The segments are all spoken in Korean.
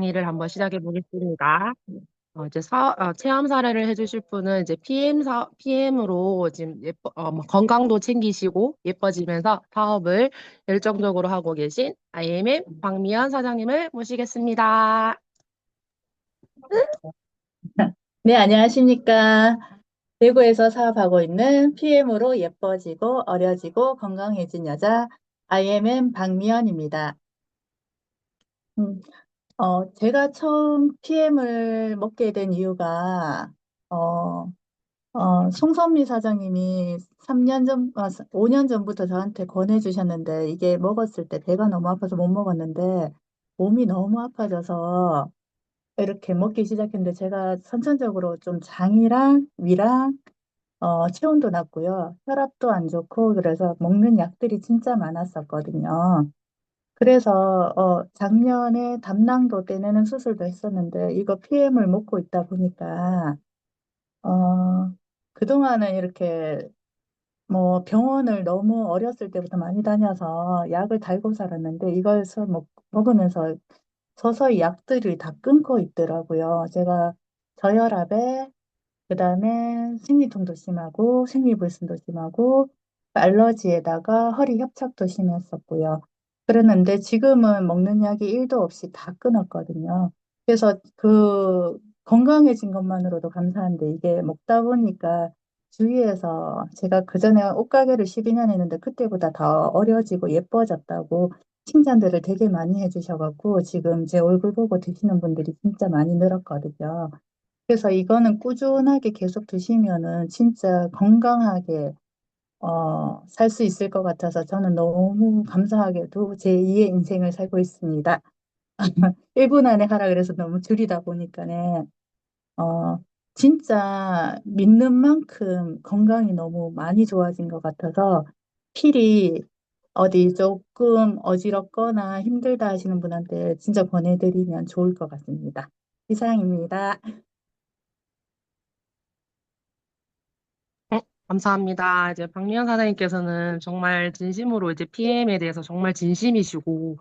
강의를 한번 시작해 보겠습니다. 이제 체험 사례를 해주실 분은 이제 PM으로 지금 뭐 건강도 챙기시고 예뻐지면서 사업을 열정적으로 하고 계신 IMM 박미연 사장님을 모시겠습니다. 네, 안녕하십니까. 대구에서 사업하고 있는 PM으로 예뻐지고 어려지고 건강해진 여자 IMM 박미연입니다. 음, 제가 처음 PM을 먹게 된 이유가 어, 송선미 사장님이 3년 전, 5년 전부터 저한테 권해주셨는데 이게 먹었을 때 배가 너무 아파서 못 먹었는데 몸이 너무 아파져서 이렇게 먹기 시작했는데 제가 선천적으로 좀 장이랑 위랑 체온도 낮고요. 혈압도 안 좋고 그래서 먹는 약들이 진짜 많았었거든요. 그래서 작년에 담낭도 떼내는 수술도 했었는데 이거 PM을 먹고 있다 보니까 어, 그동안은 이렇게 뭐 병원을 너무 어렸을 때부터 많이 다녀서 약을 달고 살았는데 먹으면서 서서히 약들이 다 끊고 있더라고요. 제가 저혈압에 그다음에 생리통도 심하고 생리불순도 심하고 알러지에다가 허리 협착도 심했었고요. 그랬는데 지금은 먹는 약이 1도 없이 다 끊었거든요. 그래서 그 건강해진 것만으로도 감사한데 이게 먹다 보니까 주위에서 제가 그전에 옷가게를 12년 했는데 그때보다 더 어려지고 예뻐졌다고 칭찬들을 되게 많이 해주셔갖고 지금 제 얼굴 보고 드시는 분들이 진짜 많이 늘었거든요. 그래서 이거는 꾸준하게 계속 드시면은 진짜 건강하게 살 수 있을 것 같아서 저는 너무 감사하게도 제 2의 인생을 살고 있습니다. 1분 안에 하라 그래서 너무 줄이다 보니까는 어, 진짜 믿는 만큼 건강이 너무 많이 좋아진 것 같아서 필히 어디 조금 어지럽거나 힘들다 하시는 분한테 진짜 권해드리면 좋을 것 같습니다. 이상입니다. 감사합니다. 이제 박미연 사장님께서는 정말 진심으로 이제 PM에 대해서 정말 진심이시고,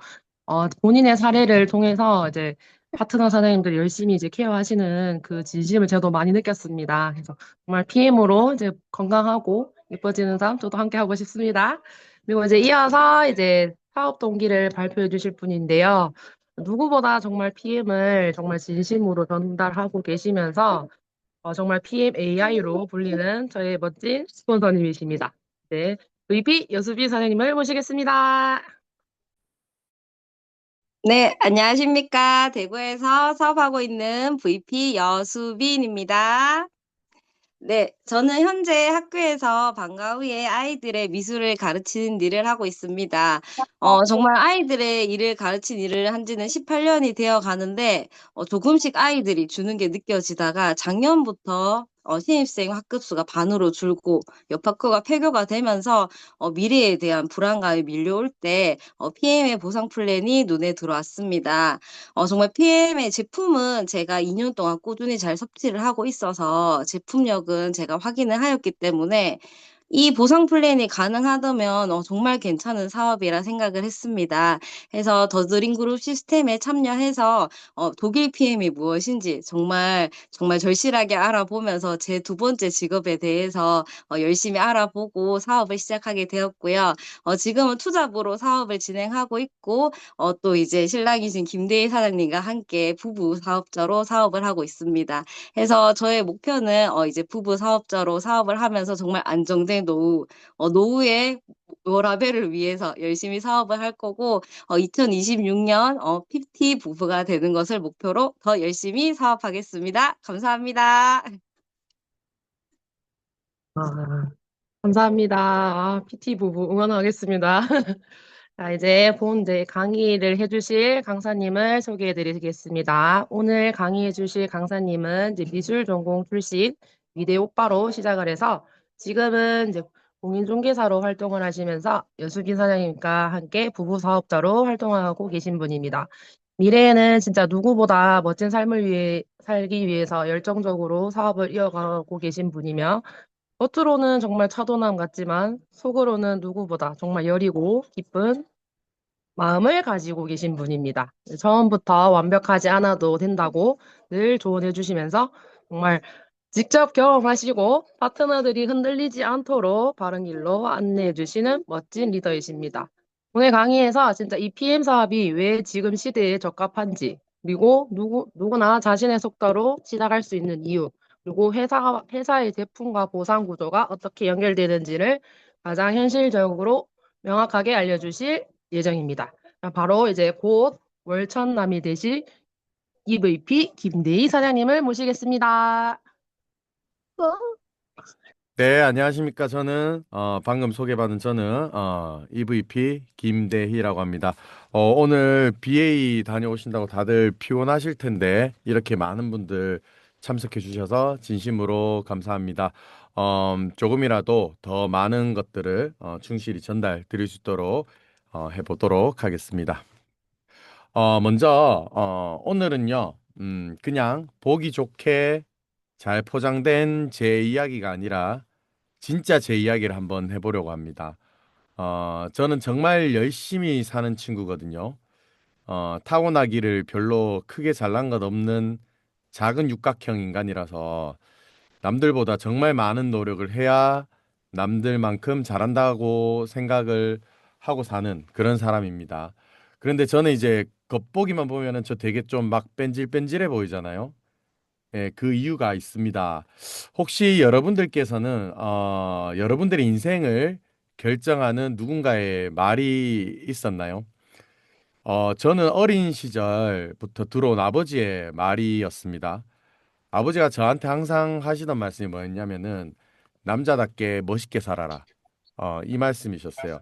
본인의 사례를 통해서 이제 파트너 사장님들 열심히 이제 케어하시는 그 진심을 저도 많이 느꼈습니다. 그래서 정말 PM으로 이제 건강하고 예뻐지는 삶 저도 함께 하고 싶습니다. 그리고 이제 이어서 이제 사업 동기를 발표해 주실 분인데요. 누구보다 정말 PM을 정말 진심으로 전달하고 계시면서 정말 PMAI로 불리는 저의 멋진 스폰서님이십니다. 네, VP 여수빈 사장님을 모시겠습니다. 네, 안녕하십니까. 대구에서 사업하고 있는 VP 여수빈입니다. 네, 저는 현재 학교에서 방과 후에 아이들의 미술을 가르치는 일을 하고 있습니다. 정말 아이들의 일을 가르친 일을 한 지는 18년이 되어 가는데, 조금씩 아이들이 주는 게 느껴지다가 작년부터 신입생 학급수가 반으로 줄고 옆학교가 폐교가 되면서 미래에 대한 불안감이 밀려올 때 PM의 보상 플랜이 눈에 들어왔습니다. 정말 PM의 제품은 제가 2년 동안 꾸준히 잘 섭취를 하고 있어서 제품력은 제가 확인을 하였기 때문에 이 보상 플랜이 가능하다면 정말 괜찮은 사업이라 생각을 했습니다. 해서 더드림 그룹 시스템에 참여해서 독일 PM이 무엇인지 정말 절실하게 알아보면서 제 두 번째 직업에 대해서 열심히 알아보고 사업을 시작하게 되었고요. 지금은 투잡으로 사업을 진행하고 있고 또 이제 신랑이신 김대희 사장님과 함께 부부 사업자로 사업을 하고 있습니다. 해서 저의 목표는 이제 부부 사업자로 사업을 하면서 정말 안정된 노후의 워라밸을 위해서 열심히 사업을 할 거고 2026년 PT 부부가 되는 것을 목표로 더 열심히 사업하겠습니다. 감사합니다. 아, 감사합니다. PT 부부 응원하겠습니다. 자, 이제 강의를 해주실 강사님을 소개해 드리겠습니다. 오늘 강의해 주실 강사님은 이제 미술 전공 출신 미대 오빠로 시작을 해서 지금은 이제 공인중개사로 활동을 하시면서 여수빈 사장님과 함께 부부 사업자로 활동하고 계신 분입니다. 미래에는 진짜 누구보다 멋진 삶을 살기 위해서 열정적으로 사업을 이어가고 계신 분이며 겉으로는 정말 차도남 같지만 속으로는 누구보다 정말 여리고 기쁜 마음을 가지고 계신 분입니다. 처음부터 완벽하지 않아도 된다고 늘 조언해 주시면서 정말 직접 경험하시고 파트너들이 흔들리지 않도록 바른 길로 안내해 주시는 멋진 리더이십니다. 오늘 강의에서 진짜 이 PM 사업이 왜 지금 시대에 적합한지, 그리고 누구나 자신의 속도로 시작할 수 있는 이유, 그리고 회사의 제품과 보상 구조가 어떻게 연결되는지를 가장 현실적으로 명확하게 알려주실 예정입니다. 바로 이제 곧 월천남이 되실 EVP 김대희 사장님을 모시겠습니다. 네, 안녕하십니까. 저는 방금 소개받은 저는 EVP 김대희라고 합니다. 오늘 BA 다녀오신다고 다들 피곤하실 텐데 이렇게 많은 분들 참석해 주셔서 진심으로 감사합니다. 조금이라도 더 많은 것들을 충실히 전달 드릴 수 있도록 해보도록 하겠습니다. 먼저 오늘은요, 그냥 보기 좋게 잘 포장된 제 이야기가 아니라 진짜 제 이야기를 한번 해보려고 합니다. 저는 정말 열심히 사는 친구거든요. 타고나기를 별로 크게 잘난 것 없는 작은 육각형 인간이라서 남들보다 정말 많은 노력을 해야 남들만큼 잘한다고 생각을 하고 사는 그런 사람입니다. 그런데 저는 이제 겉보기만 보면은 저 되게 좀 막 뺀질뺀질해 보이잖아요. 예, 그 이유가 있습니다. 혹시 여러분들께서는 여러분들의 인생을 결정하는 누군가의 말이 있었나요? 저는 어린 시절부터 들어온 아버지의 말이었습니다. 아버지가 저한테 항상 하시던 말씀이 뭐였냐면은 남자답게 멋있게 살아라. 이 말씀이셨어요.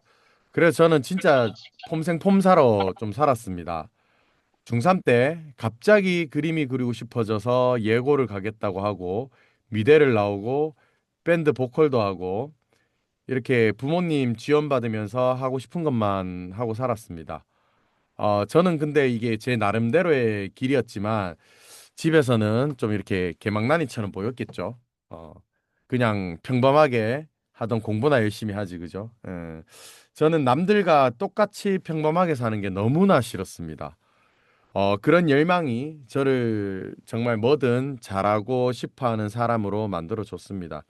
그래서 저는 진짜 폼생폼사로 좀 살았습니다. 중3 때 갑자기 그림이 그리고 싶어져서 예고를 가겠다고 하고 미대를 나오고 밴드 보컬도 하고 이렇게 부모님 지원받으면서 하고 싶은 것만 하고 살았습니다. 저는 근데 이게 제 나름대로의 길이었지만 집에서는 좀 이렇게 개망나니처럼 보였겠죠. 어, 그냥 평범하게 하던 공부나 열심히 하지, 그죠? 저는 남들과 똑같이 평범하게 사는 게 너무나 싫었습니다. 그런 열망이 저를 정말 뭐든 잘하고 싶어 하는 사람으로 만들어 줬습니다.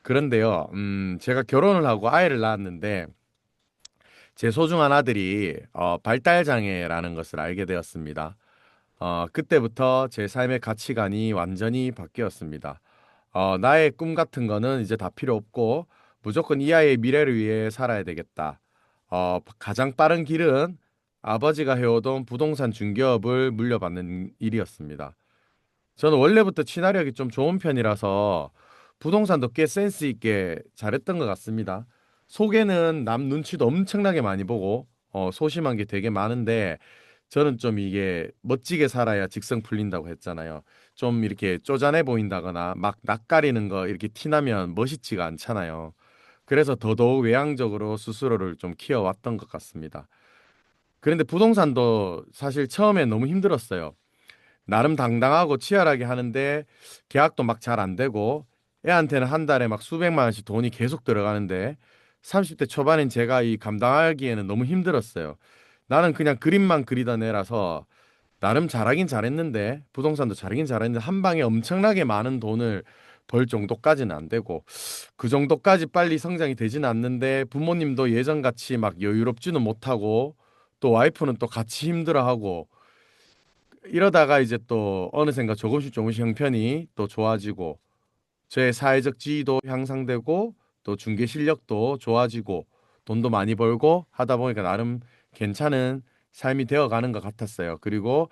그런데요, 제가 결혼을 하고 아이를 낳았는데, 제 소중한 아들이 발달 장애라는 것을 알게 되었습니다. 그때부터 제 삶의 가치관이 완전히 바뀌었습니다. 나의 꿈 같은 거는 이제 다 필요 없고 무조건 이 아이의 미래를 위해 살아야 되겠다. 가장 빠른 길은 아버지가 해오던 부동산 중개업을 물려받는 일이었습니다. 저는 원래부터 친화력이 좀 좋은 편이라서 부동산도 꽤 센스 있게 잘했던 것 같습니다. 속에는 남 눈치도 엄청나게 많이 보고 소심한 게 되게 많은데 저는 좀 이게 멋지게 살아야 직성 풀린다고 했잖아요. 좀 이렇게 쪼잔해 보인다거나 막 낯가리는 거 이렇게 티나면 멋있지가 않잖아요. 그래서 더더욱 외향적으로 스스로를 좀 키워왔던 것 같습니다. 그런데 부동산도 사실 처음에 너무 힘들었어요. 나름 당당하고 치열하게 하는데 계약도 막 잘 안 되고 애한테는 한 달에 막 수백만 원씩 돈이 계속 들어가는데 30대 초반인 제가 이 감당하기에는 너무 힘들었어요. 나는 그냥 그림만 그리던 애라서 나름 잘하긴 잘했는데 부동산도 잘하긴 잘했는데 한 방에 엄청나게 많은 돈을 벌 정도까지는 안 되고 그 정도까지 빨리 성장이 되지는 않는데 부모님도 예전같이 막 여유롭지는 못하고 또 와이프는 또 같이 힘들어하고 이러다가 이제 또 어느샌가 조금씩 조금씩 형편이 또 좋아지고 제 사회적 지위도 향상되고 또 중개 실력도 좋아지고 돈도 많이 벌고 하다 보니까 나름 괜찮은 삶이 되어가는 것 같았어요. 그리고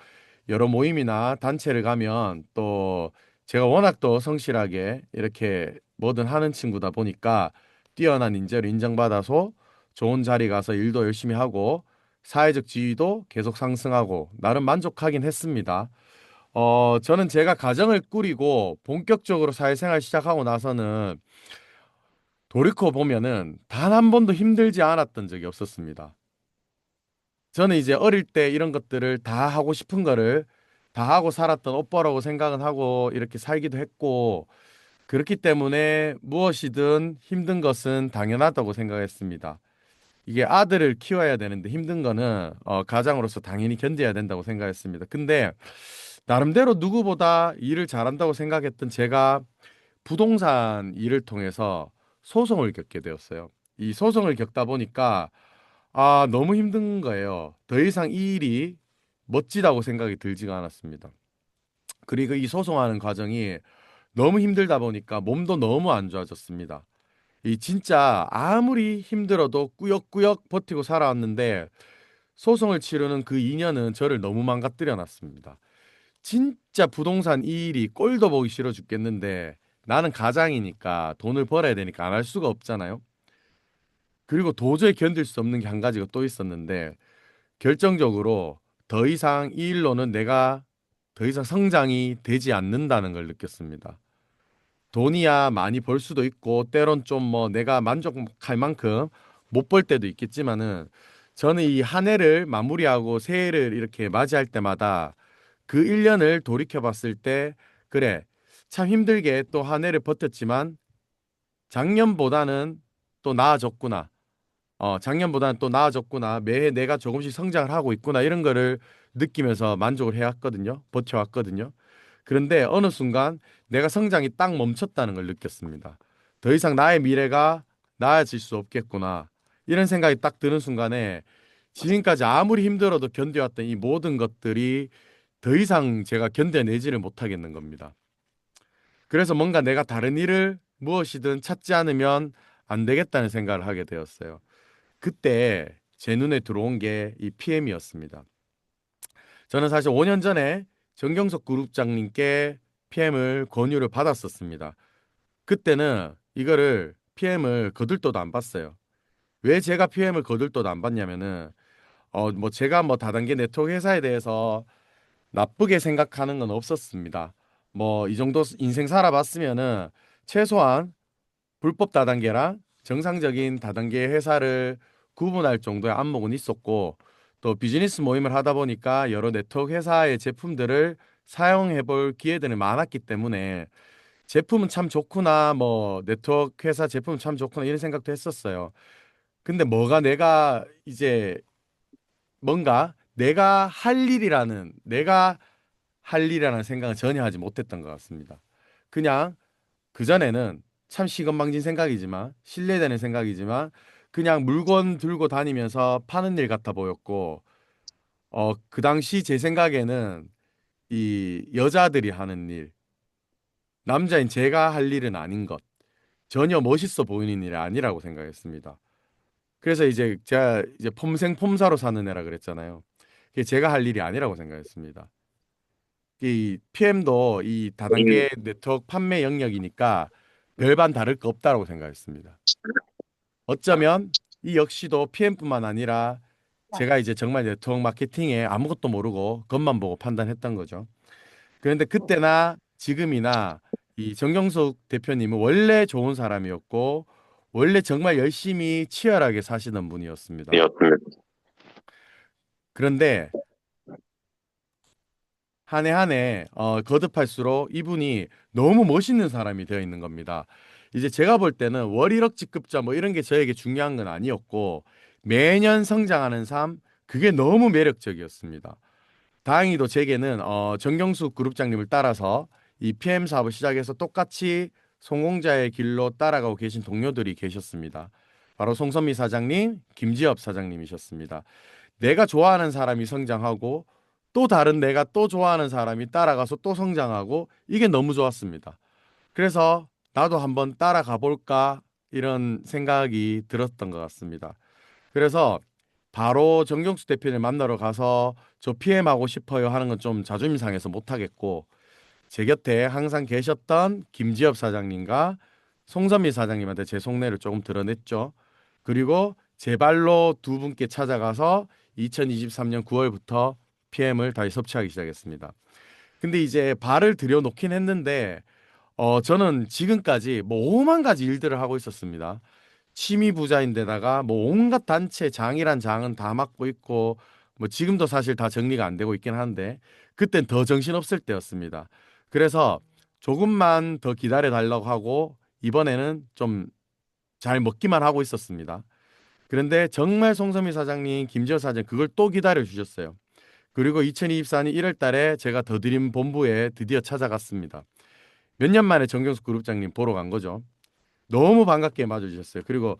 여러 모임이나 단체를 가면 또 제가 워낙 또 성실하게 이렇게 뭐든 하는 친구다 보니까 뛰어난 인재를 인정받아서 좋은 자리 가서 일도 열심히 하고 사회적 지위도 계속 상승하고 나름 만족하긴 했습니다. 저는 제가 가정을 꾸리고 본격적으로 사회생활 시작하고 나서는 돌이켜 보면은 단 한 번도 힘들지 않았던 적이 없었습니다. 저는 이제 어릴 때 이런 것들을 다 하고 싶은 거를 다 하고 살았던 오빠라고 생각은 하고 이렇게 살기도 했고 그렇기 때문에 무엇이든 힘든 것은 당연하다고 생각했습니다. 이게 아들을 키워야 되는데 힘든 거는 가장으로서 당연히 견뎌야 된다고 생각했습니다. 근데 나름대로 누구보다 일을 잘한다고 생각했던 제가 부동산 일을 통해서 소송을 겪게 되었어요. 이 소송을 겪다 보니까 너무 힘든 거예요. 더 이상 이 일이 멋지다고 생각이 들지가 않았습니다. 그리고 이 소송하는 과정이 너무 힘들다 보니까 몸도 너무 안 좋아졌습니다. 이 진짜 아무리 힘들어도 꾸역꾸역 버티고 살아왔는데 소송을 치르는 그 2년은 저를 너무 망가뜨려 놨습니다. 진짜 부동산 이 일이 꼴도 보기 싫어 죽겠는데 나는 가장이니까 돈을 벌어야 되니까 안 할 수가 없잖아요. 그리고 도저히 견딜 수 없는 게 한 가지가 또 있었는데 결정적으로 더 이상 이 일로는 내가 더 이상 성장이 되지 않는다는 걸 느꼈습니다. 돈이야 많이 벌 수도 있고 때론 좀 뭐 내가 만족할 만큼 못 벌 때도 있겠지만은 저는 이 한 해를 마무리하고 새해를 이렇게 맞이할 때마다 그 1년을 돌이켜 봤을 때 그래 참 힘들게 또 한 해를 버텼지만 작년보다는 또 나아졌구나. 작년보다는 또 나아졌구나. 매해 내가 조금씩 성장을 하고 있구나. 이런 거를 느끼면서 만족을 해왔거든요. 버텨왔거든요. 그런데 어느 순간 내가 성장이 딱 멈췄다는 걸 느꼈습니다. 더 이상 나의 미래가 나아질 수 없겠구나. 이런 생각이 딱 드는 순간에 지금까지 아무리 힘들어도 견뎌왔던 이 모든 것들이 더 이상 제가 견뎌내지를 못하겠는 겁니다. 그래서 뭔가 내가 다른 일을 무엇이든 찾지 않으면 안 되겠다는 생각을 하게 되었어요. 그때 제 눈에 들어온 게 이 PM이었습니다. 저는 사실 5년 전에 정경석 그룹장님께 PM을 권유를 받았었습니다. 그때는 이거를 PM을 거들떠도 안 봤어요. 왜 제가 PM을 거들떠도 안 봤냐면은 뭐 제가 뭐 다단계 네트워크 회사에 대해서 나쁘게 생각하는 건 없었습니다. 뭐 이 정도 인생 살아봤으면은 최소한 불법 다단계랑 정상적인 다단계 회사를 구분할 정도의 안목은 있었고 또 비즈니스 모임을 하다 보니까 여러 네트워크 회사의 제품들을 사용해 볼 기회들이 많았기 때문에 제품은 참 좋구나 뭐 네트워크 회사 제품은 참 좋구나 이런 생각도 했었어요. 근데 뭐가 내가 이제 뭔가 내가 할 일이라는 생각은 전혀 하지 못했던 것 같습니다. 그냥 그전에는 참 시건방진 생각이지만 신뢰되는 생각이지만 그냥 물건 들고 다니면서 파는 일 같아 보였고 그 당시 제 생각에는 이 여자들이 하는 일, 남자인 제가 할 일은 아닌 것, 전혀 멋있어 보이는 일이 아니라고 생각했습니다. 그래서 이제 제가 이제 폼생 폼사로 사는 애라 그랬잖아요. 그게 제가 할 일이 아니라고 생각했습니다. 이 PM도 이 다단계 네트워크 판매 영역이니까 별반 다를 거 없다라고 생각했습니다. 어쩌면 이 역시도 PM뿐만 아니라 제가 이제 정말 네트워크 마케팅에 아무것도 모르고 겉만 보고 판단했던 거죠. 그런데 그때나 지금이나 이 정경석 대표님은 원래 좋은 사람이었고 원래 정말 열심히 치열하게 사시는 분이었습니다. 그런데 한 해 한 해 거듭할수록 이분이 너무 멋있는 사람이 되어 있는 겁니다. 이제 제가 볼 때는 월 1억 직급자 뭐 이런 게 저에게 중요한 건 아니었고 매년 성장하는 삶 그게 너무 매력적이었습니다. 다행히도 제게는 정경수 그룹장님을 따라서 이 PM 사업을 시작해서 똑같이 성공자의 길로 따라가고 계신 동료들이 계셨습니다. 바로 송선미 사장님, 김지엽 사장님이셨습니다. 내가 좋아하는 사람이 성장하고 또 다른 내가 또 좋아하는 사람이 따라가서 또 성장하고 이게 너무 좋았습니다. 그래서 나도 한번 따라가 볼까 이런 생각이 들었던 것 같습니다. 그래서 바로 정경수 대표를 만나러 가서 저 PM하고 싶어요 하는 건 좀 자존심 상해서 못 하겠고 제 곁에 항상 계셨던 김지엽 사장님과 송선미 사장님한테 제 속내를 조금 드러냈죠. 그리고 제 발로 두 분께 찾아가서 2023년 9월부터 PM을 다시 섭취하기 시작했습니다. 근데 이제 발을 들여놓긴 했는데 저는 지금까지 뭐 오만 가지 일들을 하고 있었습니다. 취미 부자인데다가 뭐 온갖 단체 장이란 장은 다 맡고 있고 뭐 지금도 사실 다 정리가 안 되고 있긴 한데 그땐 더 정신없을 때였습니다. 그래서 조금만 더 기다려 달라고 하고 이번에는 좀 잘 먹기만 하고 있었습니다. 그런데 정말 송선미 사장님, 김지호 사장 그걸 또 기다려 주셨어요. 그리고 2024년 1월 달에 제가 더드림 본부에 드디어 찾아갔습니다. 몇 년 만에 정경수 그룹장님 보러 간 거죠. 너무 반갑게 맞아주셨어요. 그리고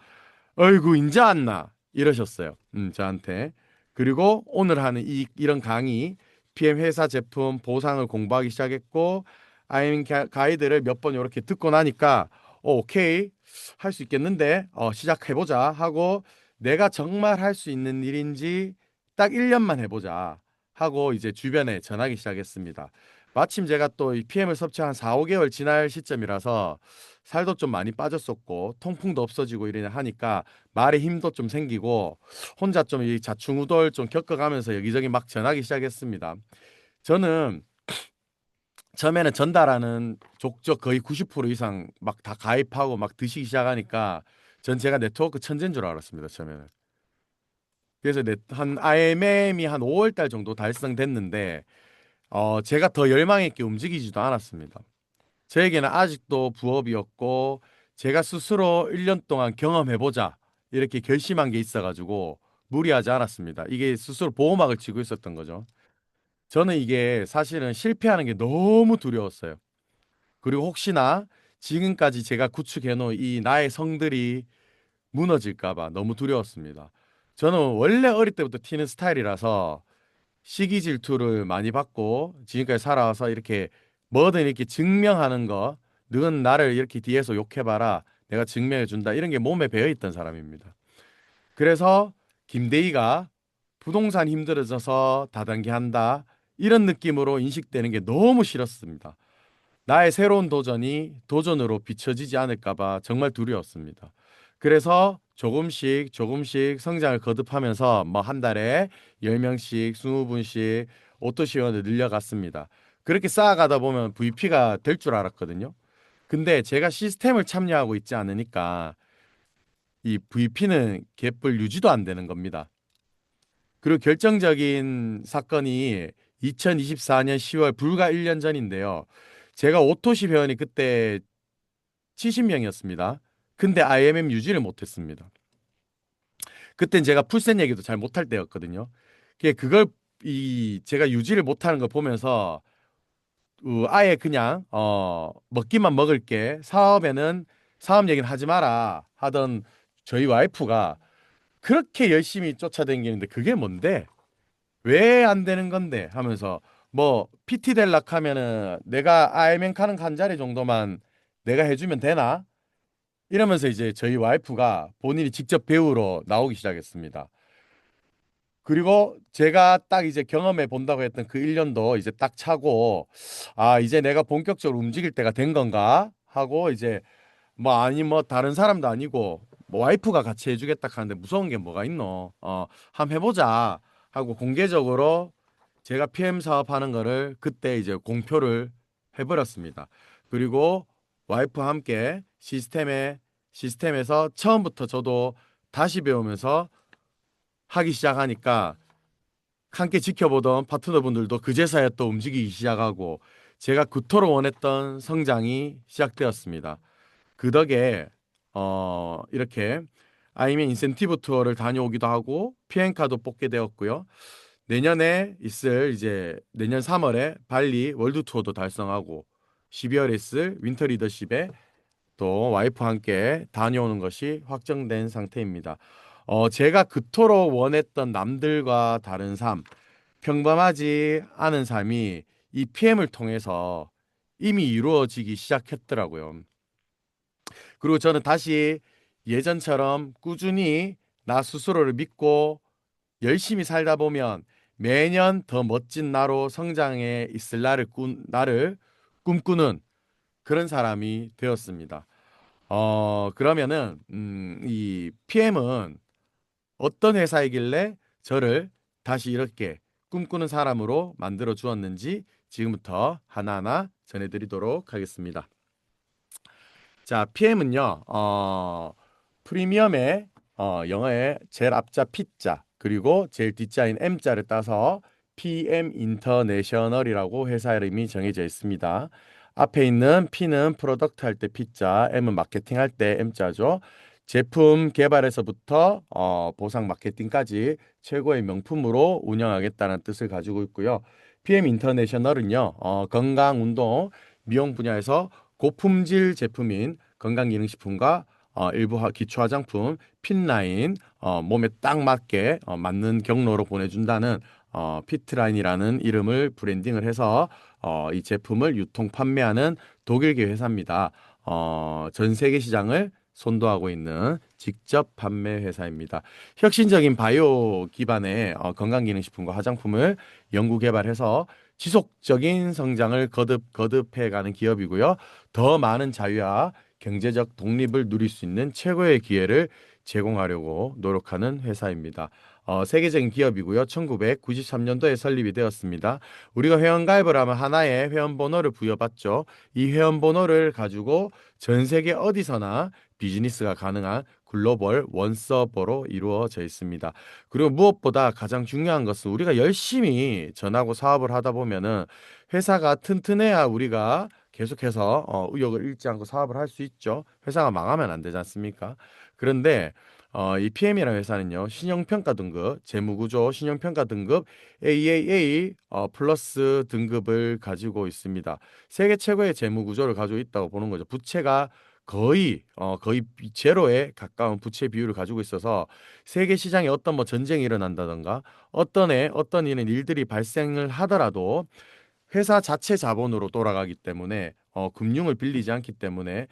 어이구 인자 왔나 이러셨어요. 저한테. 그리고 오늘 하는 이런 강의 PM 회사 제품 보상을 공부하기 시작했고 아이엠 가이드를 몇 번 이렇게 듣고 나니까 오케이 할 수 있겠는데 시작해보자 하고 내가 정말 할 수 있는 일인지 딱 1년만 해보자 하고 이제 주변에 전하기 시작했습니다. 마침 제가 또 이 PM을 섭취 한 4, 5개월 지날 시점이라서 살도 좀 많이 빠졌었고 통풍도 없어지고 이러냐 하니까 말에 힘도 좀 생기고 혼자 좀 이 좌충우돌 좀 겪어가면서 여기저기 막 전하기 시작했습니다. 저는 처음에는 전달하는 족족 거의 90% 이상 막 다 가입하고 막 드시기 시작하니까 전 제가 네트워크 천재인 줄 알았습니다. 처음에는. 그래서 한 IMM이 한 5월 달 정도 달성됐는데 제가 더 열망 있게 움직이지도 않았습니다. 저에게는 아직도 부업이었고 제가 스스로 1년 동안 경험해보자 이렇게 결심한 게 있어가지고 무리하지 않았습니다. 이게 스스로 보호막을 치고 있었던 거죠. 저는 이게 사실은 실패하는 게 너무 두려웠어요. 그리고 혹시나 지금까지 제가 구축해놓은 이 나의 성들이 무너질까 봐 너무 두려웠습니다. 저는 원래 어릴 때부터 튀는 스타일이라서 시기 질투를 많이 받고 지금까지 살아와서 이렇게 뭐든 이렇게 증명하는 거, 너는 나를 이렇게 뒤에서 욕해봐라, 내가 증명해 준다 이런 게 몸에 배어 있던 사람입니다. 그래서 김대희가 부동산 힘들어져서 다단계 한다 이런 느낌으로 인식되는 게 너무 싫었습니다. 나의 새로운 도전이 도전으로 비춰지지 않을까 봐 정말 두려웠습니다. 그래서 조금씩 조금씩 성장을 거듭하면서 뭐 한 달에 10명씩 20분씩 오토시원을 늘려갔습니다. 그렇게 쌓아가다 보면 VP가 될 줄 알았거든요. 근데 제가 시스템을 참여하고 있지 않으니까 이 VP는 갯불 유지도 안 되는 겁니다. 그리고 결정적인 사건이 2024년 10월 불과 1년 전인데요. 제가 오토시 회원이 그때 70명이었습니다. 근데 IMM 유지를 못했습니다. 그땐 제가 풀셋 얘기도 잘 못할 때였거든요. 그걸 제가 유지를 못하는 걸 보면서 아예 그냥 먹기만 먹을게 사업에는 사업 얘기는 하지 마라 하던 저희 와이프가 그렇게 열심히 쫓아다니는데 그게 뭔데? 왜 안 되는 건데? 하면서 뭐 PT 될락 하면은 내가 IMN 가는 한 자리 정도만 내가 해주면 되나? 이러면서 이제 저희 와이프가 본인이 직접 배우러 나오기 시작했습니다. 그리고 제가 딱 이제 경험해 본다고 했던 그 1년도 이제 딱 차고 이제 내가 본격적으로 움직일 때가 된 건가 하고 이제 뭐 아니 뭐 다른 사람도 아니고 뭐 와이프가 같이 해주겠다 하는데 무서운 게 뭐가 있노? 한번 해보자 하고 공개적으로 제가 PM 사업하는 거를 그때 이제 공표를 해버렸습니다. 그리고 와이프와 함께 시스템에서 처음부터 저도 다시 배우면서 하기 시작하니까 함께 지켜보던 파트너분들도 그제서야 또 움직이기 시작하고 제가 그토록 원했던 성장이 시작되었습니다. 그 덕에 이렇게 아이맨 인센티브 투어를 다녀오기도 하고 피엔카도 뽑게 되었고요. 내년에 있을 이제 내년 3월에 발리 월드 투어도 달성하고 12월에 있을 윈터 리더십에 또 와이프와 함께 다녀오는 것이 확정된 상태입니다. 제가 그토록 원했던 남들과 다른 삶, 평범하지 않은 삶이 이 PM을 통해서 이미 이루어지기 시작했더라고요. 그리고 저는 다시 예전처럼 꾸준히 나 스스로를 믿고 열심히 살다 보면 매년 더 멋진 나로 성장해 있을 나를 꿈꾸는 그런 사람이 되었습니다. 그러면은 이 PM은 어떤 회사이길래 저를 다시 이렇게 꿈꾸는 사람으로 만들어 주었는지 지금부터 하나하나 전해드리도록 하겠습니다. 자, PM은요, 프리미엄의 영어의 제일 앞자 P자 그리고 제일 뒷자인 M자를 따서 PM 인터내셔널이라고 회사 이름이 정해져 있습니다. 앞에 있는 P는 프로덕트 할 때 P자, M은 마케팅 할 때 M자죠. 제품 개발에서부터 보상 마케팅까지 최고의 명품으로 운영하겠다는 뜻을 가지고 있고요. PM 인터내셔널은요, 건강, 운동, 미용 분야에서 고품질 제품인 건강기능식품과 일부 기초 화장품, 핀라인, 몸에 딱 맞게 맞는 경로로 보내준다는 피트라인이라는 이름을 브랜딩을 해서 이 제품을 유통 판매하는 독일계 회사입니다. 전 세계 시장을 선도하고 있는 직접 판매 회사입니다. 혁신적인 바이오 기반의 건강기능식품과 화장품을 연구 개발해서 지속적인 성장을 거듭해가는 기업이고요. 더 많은 자유와 경제적 독립을 누릴 수 있는 최고의 기회를 제공하려고 노력하는 회사입니다. 세계적인 기업이고요. 1993년도에 설립이 되었습니다. 우리가 회원가입을 하면 하나의 회원번호를 부여받죠. 이 회원번호를 가지고 전 세계 어디서나 비즈니스가 가능한 글로벌 원서버로 이루어져 있습니다. 그리고 무엇보다 가장 중요한 것은 우리가 열심히 전하고 사업을 하다 보면은 회사가 튼튼해야 우리가 계속해서 의욕을 잃지 않고 사업을 할 수 있죠. 회사가 망하면 안 되지 않습니까? 그런데 이 PM이라는 회사는요, 신용평가 등급, 재무구조 신용평가 등급 AAA 플러스 등급을 가지고 있습니다. 세계 최고의 재무구조를 가지고 있다고 보는 거죠. 부채가 거의 제로에 가까운 부채 비율을 가지고 있어서 세계 시장에 어떤 뭐 전쟁이 일어난다던가 어떤 일들이 발생을 하더라도 회사 자체 자본으로 돌아가기 때문에 금융을 빌리지 않기 때문에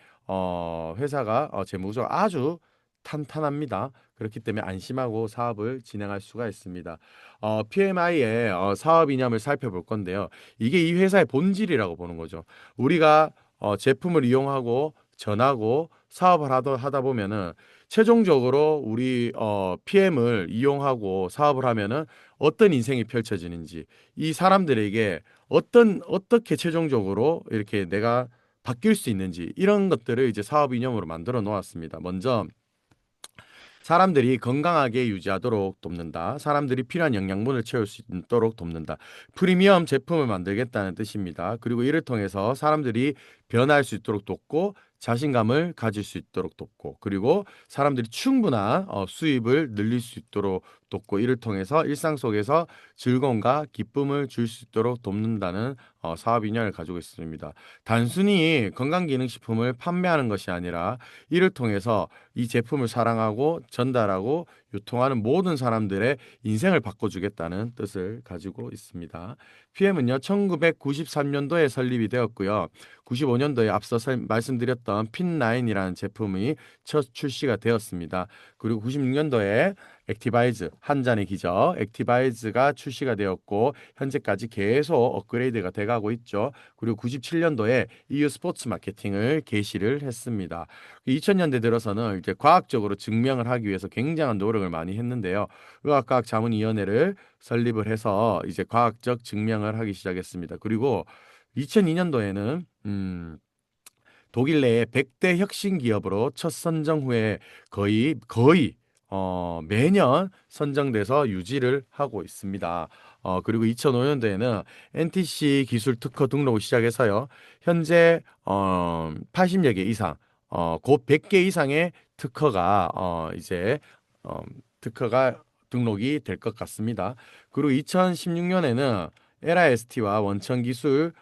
회사가 재무구조가 아주 탄탄합니다. 그렇기 때문에 안심하고 사업을 진행할 수가 있습니다. PMI의 사업 이념을 살펴볼 건데요. 이게 이 회사의 본질이라고 보는 거죠. 우리가 제품을 이용하고 전하고 사업을 하다 보면은 최종적으로 우리 PM을 이용하고 사업을 하면은 어떤 인생이 펼쳐지는지 이 사람들에게 어떻게 최종적으로 이렇게 내가 바뀔 수 있는지 이런 것들을 이제 사업 이념으로 만들어 놓았습니다. 먼저 사람들이 건강하게 유지하도록 돕는다. 사람들이 필요한 영양분을 채울 수 있도록 돕는다. 프리미엄 제품을 만들겠다는 뜻입니다. 그리고 이를 통해서 사람들이 변화할 수 있도록 돕고 자신감을 가질 수 있도록 돕고 그리고 사람들이 충분한 수입을 늘릴 수 있도록 돕고 이를 통해서 일상 속에서 즐거움과 기쁨을 줄 수 있도록 돕는다는 사업 이념을 가지고 있습니다. 단순히 건강기능식품을 판매하는 것이 아니라 이를 통해서 이 제품을 사랑하고 전달하고 유통하는 모든 사람들의 인생을 바꿔주겠다는 뜻을 가지고 있습니다. PM은요, 1993년도에 설립이 되었고요. 95년도에 앞서 말씀드렸던 핀라인이라는 제품이 첫 출시가 되었습니다. 그리고 96년도에 액티바이즈, 한 잔의 기적, 액티바이즈가 출시가 되었고 현재까지 계속 업그레이드가 돼가고 있죠. 그리고 97년도에 EU 스포츠 마케팅을 개시를 했습니다. 2000년대 들어서는 이제 과학적으로 증명을 하기 위해서 굉장한 노력을 많이 했는데요. 의학과학 자문위원회를 설립을 해서 이제 과학적 증명을 하기 시작했습니다. 그리고 2002년도에는 독일 내의 100대 혁신 기업으로 첫 선정 후에 거의 매년 선정돼서 유지를 하고 있습니다. 그리고 2005년도에는 NTC 기술 특허 등록을 시작해서요. 현재 80여 개 이상, 곧 100개 이상의 특허가 이제 특허가 등록이 될 것 같습니다. 그리고 2016년에는 LIST와 원천 기술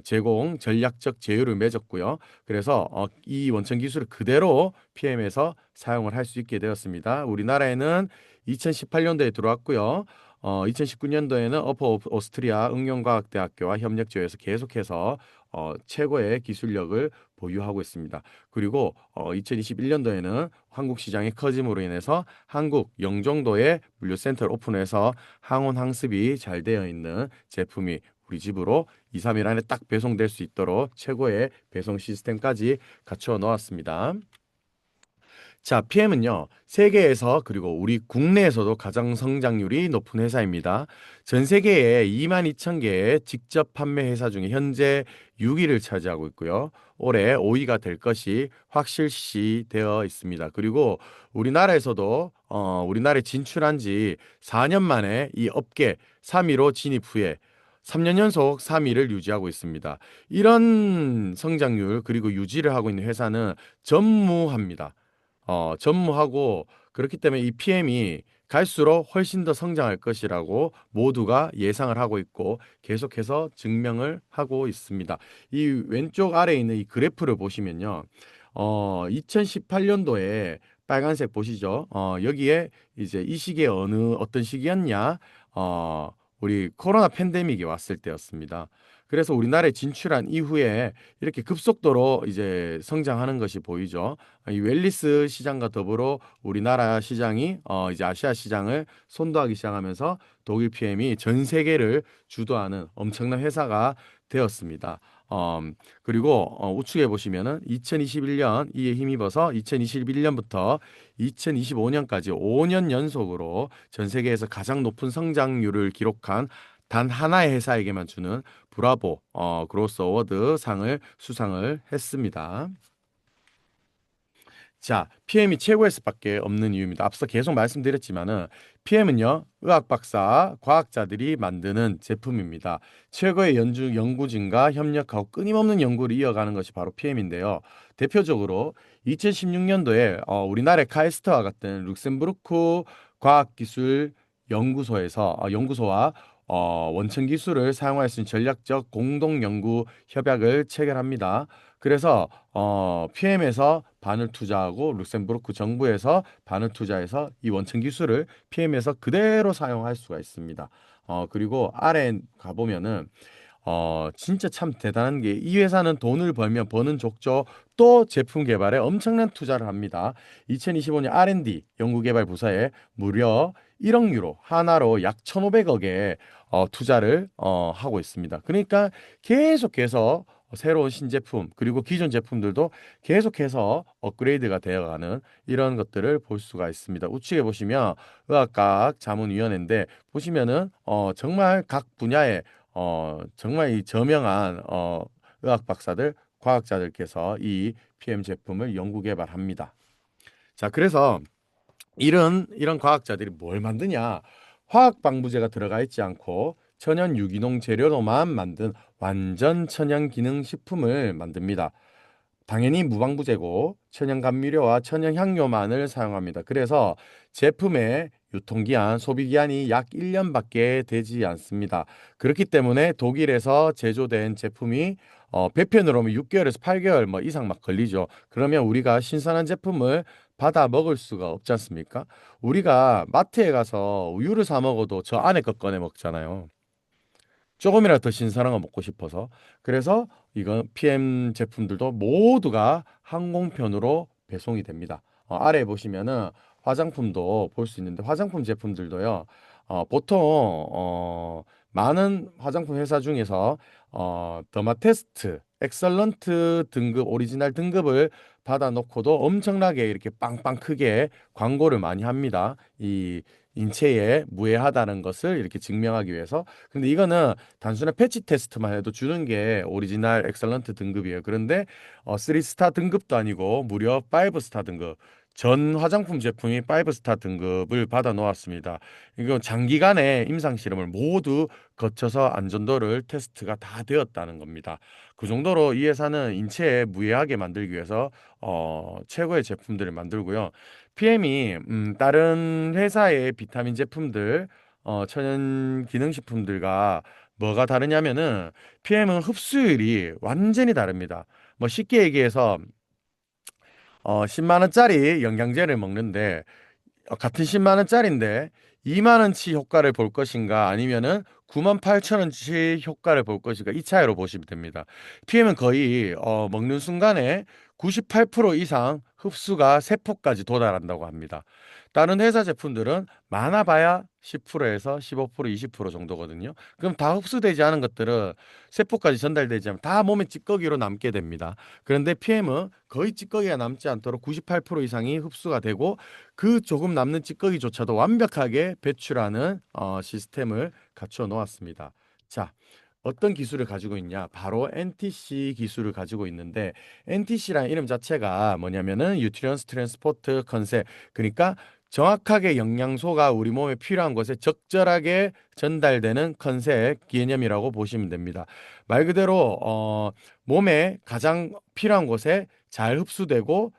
제공 전략적 제휴를 맺었고요. 그래서 이 원천 기술을 그대로 PM에서 사용을 할 수 있게 되었습니다. 우리나라에는 2018년도에 들어왔고요. 2019년도에는 어퍼 오스트리아 응용과학대학교와 협력지어에서 계속해서 최고의 기술력을 보유하고 있습니다. 그리고 2021년도에는 한국 시장의 커짐으로 인해서 한국 영종도에 물류센터를 오픈해서 항온 항습이 잘 되어 있는 제품이 우리 집으로 2, 3일 안에 딱 배송될 수 있도록 최고의 배송 시스템까지 갖추어 놓았습니다. 자, PM은요, 세계에서 그리고 우리 국내에서도 가장 성장률이 높은 회사입니다. 전 세계에 22,000개의 직접 판매 회사 중에 현재 6위를 차지하고 있고요. 올해 5위가 될 것이 확실시 되어 있습니다. 그리고 우리나라에서도 우리나라에 진출한 지 4년 만에 이 업계 3위로 진입 후에 3년 연속 3위를 유지하고 있습니다. 이런 성장률 그리고 유지를 하고 있는 회사는 전무합니다. 전무하고 그렇기 때문에 이 PM이 갈수록 훨씬 더 성장할 것이라고 모두가 예상을 하고 있고 계속해서 증명을 하고 있습니다. 이 왼쪽 아래에 있는 이 그래프를 보시면요. 2018년도에 빨간색 보시죠? 여기에 이제 이 시기에 어떤 시기였냐? 우리 코로나 팬데믹이 왔을 때였습니다. 그래서 우리나라에 진출한 이후에 이렇게 급속도로 이제 성장하는 것이 보이죠. 이 웰리스 시장과 더불어 우리나라 시장이 이제 아시아 시장을 선도하기 시작하면서 독일 PM이 전 세계를 주도하는 엄청난 회사가 되었습니다. 그리고 우측에 보시면은 2021년 이에 힘입어서 2021년부터 2025년까지 5년 연속으로 전 세계에서 가장 높은 성장률을 기록한 단 하나의 회사에게만 주는 브라보 그로스 어워드 상을 수상을 했습니다. 자, PM이 최고의 수밖에 없는 이유입니다. 앞서 계속 말씀드렸지만은 PM은요, 의학 박사, 과학자들이 만드는 제품입니다. 최고의 연구진과 협력하고 끊임없는 연구를 이어가는 것이 바로 PM인데요. 대표적으로 2016년도에 우리나라의 카이스트와 같은 룩셈부르크 과학기술 연구소와 원천 기술을 사용할 수 있는 전략적 공동 연구 협약을 체결합니다. 그래서 PM에서 반을 투자하고 룩셈부르크 정부에서 반을 투자해서 이 원천 기술을 PM에서 그대로 사용할 수가 있습니다. 그리고 아래 가보면은 진짜 참 대단한 게 이 회사는 돈을 벌면 버는 족저 또 제품 개발에 엄청난 투자를 합니다. 2025년 R&D 연구개발 부서에 무려 1억 유로 하나로 약 1,500억의 투자를 하고 있습니다. 그러니까 계속해서 새로운 신제품 그리고 기존 제품들도 계속해서 업그레이드가 되어가는 이런 것들을 볼 수가 있습니다. 우측에 보시면 의학과학 자문위원회인데 보시면은 정말 각 분야에 정말 이 저명한 의학 박사들, 과학자들께서 이 PM 제품을 연구 개발합니다. 자, 그래서 이런 과학자들이 뭘 만드냐? 화학 방부제가 들어가 있지 않고 천연 유기농 재료로만 만든 완전 천연 기능 식품을 만듭니다. 당연히 무방부제고 천연 감미료와 천연 향료만을 사용합니다. 그래서 제품의 유통기한, 소비기한이 약 1년밖에 되지 않습니다. 그렇기 때문에 독일에서 제조된 제품이 배편으로 오면 6개월에서 8개월 뭐 이상 막 걸리죠. 그러면 우리가 신선한 제품을 받아 먹을 수가 없지 않습니까? 우리가 마트에 가서 우유를 사 먹어도 저 안에 거 꺼내 먹잖아요. 조금이라도 더 신선한 거 먹고 싶어서. 그래서 이건 PM 제품들도 모두가 항공편으로 배송이 됩니다. 아래에 보시면은 화장품도 볼 수 있는데 화장품 제품들도요. 보통 많은 화장품 회사 중에서 더마테스트, 엑설런트 등급, 오리지널 등급을 받아놓고도 엄청나게 이렇게 빵빵 크게 광고를 많이 합니다. 이 인체에 무해하다는 것을 이렇게 증명하기 위해서. 근데 이거는 단순한 패치 테스트만 해도 주는 게 오리지널 엑설런트 등급이에요. 그런데 3스타 등급도 아니고 무려 5스타 등급. 전 화장품 제품이 5스타 등급을 받아 놓았습니다. 이거 장기간의 임상 실험을 모두 거쳐서 안전도를 테스트가 다 되었다는 겁니다. 그 정도로 이 회사는 인체에 무해하게 만들기 위해서 최고의 제품들을 만들고요. PM이 다른 회사의 비타민 제품들, 천연 기능식품들과 뭐가 다르냐면은 PM은 흡수율이 완전히 다릅니다. 뭐 쉽게 얘기해서 10만 원짜리 영양제를 먹는데 같은 10만 원짜리인데 2만 원치 효과를 볼 것인가 아니면은 9만 8천 원치 효과를 볼 것인가 이 차이로 보시면 됩니다. PM은 거의 먹는 순간에 98% 이상 흡수가 세포까지 도달한다고 합니다. 다른 회사 제품들은 많아봐야 10%에서 15%, 20% 정도거든요. 그럼 다 흡수되지 않은 것들은 세포까지 전달되지 않으면 다 몸에 찌꺼기로 남게 됩니다. 그런데 PM은 거의 찌꺼기가 남지 않도록 98% 이상이 흡수가 되고 그 조금 남는 찌꺼기조차도 완벽하게 배출하는 시스템을 갖추어 놓았습니다. 자, 어떤 기술을 가지고 있냐? 바로 NTC 기술을 가지고 있는데 NTC라는 이름 자체가 뭐냐면은 뉴트리언스 트랜스포트 컨셉. 그러니까 정확하게 영양소가 우리 몸에 필요한 곳에 적절하게 전달되는 컨셉 개념이라고 보시면 됩니다. 말 그대로 몸에 가장 필요한 곳에 잘 흡수되고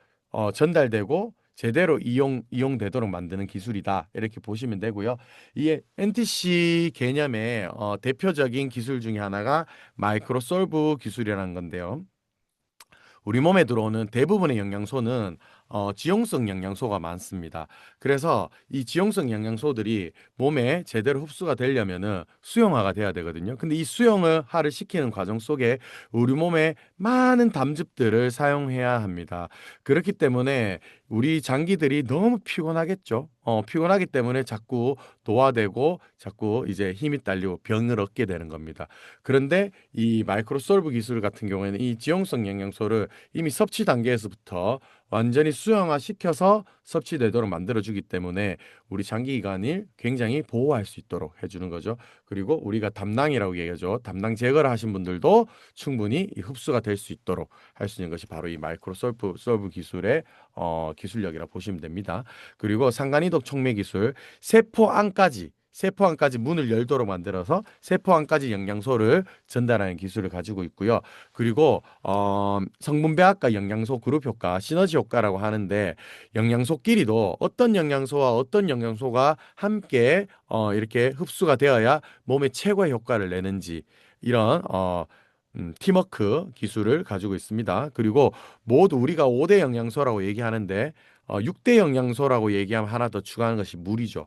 전달되고 제대로 이용되도록 만드는 기술이다. 이렇게 보시면 되고요. 이 NTC 개념의 대표적인 기술 중에 하나가 마이크로 솔브 기술이라는 건데요. 우리 몸에 들어오는 대부분의 영양소는 지용성 영양소가 많습니다. 그래서 이 지용성 영양소들이 몸에 제대로 흡수가 되려면은 수용화가 돼야 되거든요. 근데 이 수용화를 시키는 과정 속에 우리 몸에 많은 담즙들을 사용해야 합니다. 그렇기 때문에 우리 장기들이 너무 피곤하겠죠. 피곤하기 때문에 자꾸 노화되고 자꾸 이제 힘이 딸리고 병을 얻게 되는 겁니다. 그런데 이 마이크로솔브 기술 같은 경우에는 이 지용성 영양소를 이미 섭취 단계에서부터 완전히 수용화 시켜서 섭취되도록 만들어주기 때문에 우리 장기 기관을 굉장히 보호할 수 있도록 해주는 거죠. 그리고 우리가 담낭이라고 얘기하죠. 담낭 제거를 하신 분들도 충분히 이 흡수가 될 수 있도록 할 수 있는 것이 바로 이 마이크로솔브 기술의 기술력이라 보시면 됩니다. 그리고 상간이동 촉매 기술, 세포 안까지 문을 열도록 만들어서 세포 안까지 영양소를 전달하는 기술을 가지고 있고요. 그리고 성분배합과 영양소 그룹 효과, 시너지 효과라고 하는데 영양소끼리도 어떤 영양소와 어떤 영양소가 함께 이렇게 흡수가 되어야 몸에 최고의 효과를 내는지 이런 팀워크 기술을 가지고 있습니다. 그리고 모두 우리가 5대 영양소라고 얘기하는데 6대 영양소라고 얘기하면 하나 더 추가하는 것이 물이죠.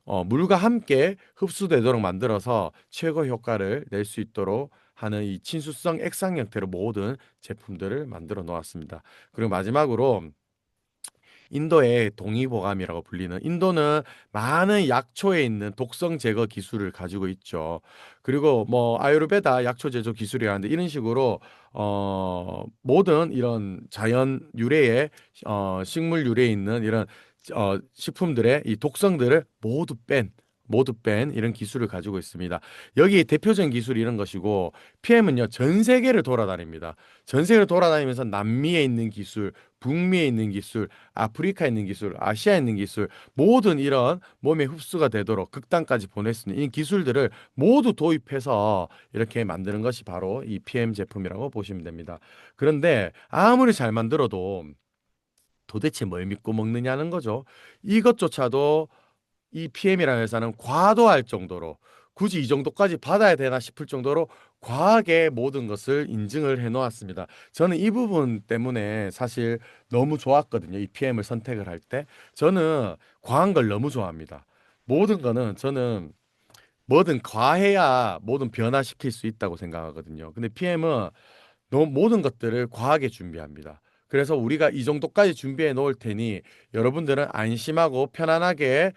어, 물과 함께 흡수되도록 만들어서 최고 효과를 낼 수 있도록 하는 이 친수성 액상 형태로 모든 제품들을 만들어 놓았습니다. 그리고 마지막으로 인도의 동의보감이라고 불리는 인도는 많은 약초에 있는 독성 제거 기술을 가지고 있죠. 그리고 뭐 아유르베다 약초 제조 기술이라는데 이런 식으로 모든 이런 자연 유래의 식물 유래에 있는 이런 식품들의 이 독성들을 모두 뺀 이런 기술을 가지고 있습니다. 여기 대표적인 기술이 이런 것이고 PM은요 전 세계를 돌아다닙니다. 전 세계를 돌아다니면서 남미에 있는 기술, 북미에 있는 기술, 아프리카에 있는 기술, 아시아에 있는 기술 모든 이런 몸에 흡수가 되도록 극단까지 보낼 수 있는 이 기술들을 모두 도입해서 이렇게 만드는 것이 바로 이 PM 제품이라고 보시면 됩니다. 그런데 아무리 잘 만들어도 도대체 뭘 믿고 먹느냐는 거죠. 이것조차도 이 PM이라는 회사는 과도할 정도로 굳이 이 정도까지 받아야 되나 싶을 정도로 과하게 모든 것을 인증을 해 놓았습니다. 저는 이 부분 때문에 사실 너무 좋았거든요. 이 PM을 선택을 할 때. 저는 과한 걸 너무 좋아합니다. 모든 거는 저는 뭐든 과해야 뭐든 변화시킬 수 있다고 생각하거든요. 근데 PM은 너무 모든 것들을 과하게 준비합니다. 그래서 우리가 이 정도까지 준비해 놓을 테니 여러분들은 안심하고 편안하게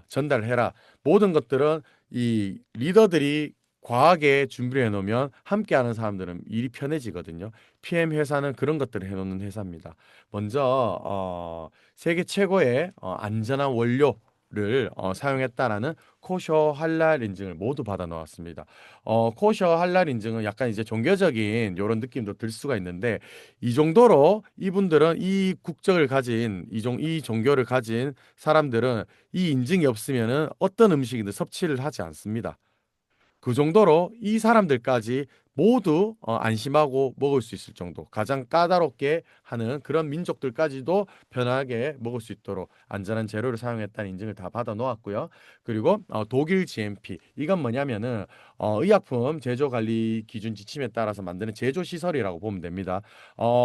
전달해라. 모든 것들은 이 리더들이 과하게 준비해 놓으면 함께하는 사람들은 일이 편해지거든요. PM 회사는 그런 것들을 해놓는 회사입니다. 먼저 세계 최고의 안전한 원료를 사용했다라는 코셔 할랄 인증을 모두 받아 놓았습니다. 코셔 할랄 인증은 약간 이제 종교적인 이런 느낌도 들 수가 있는데 이 정도로 이분들은 이 국적을 가진 이 종교를 가진 사람들은 이 인증이 없으면은 어떤 음식이든 섭취를 하지 않습니다. 그 정도로 이 사람들까지 모두 안심하고 먹을 수 있을 정도 가장 까다롭게 하는 그런 민족들까지도 편하게 먹을 수 있도록 안전한 재료를 사용했다는 인증을 다 받아 놓았고요. 그리고 독일 GMP 이건 뭐냐면은 의약품 제조 관리 기준 지침에 따라서 만드는 제조 시설이라고 보면 됩니다.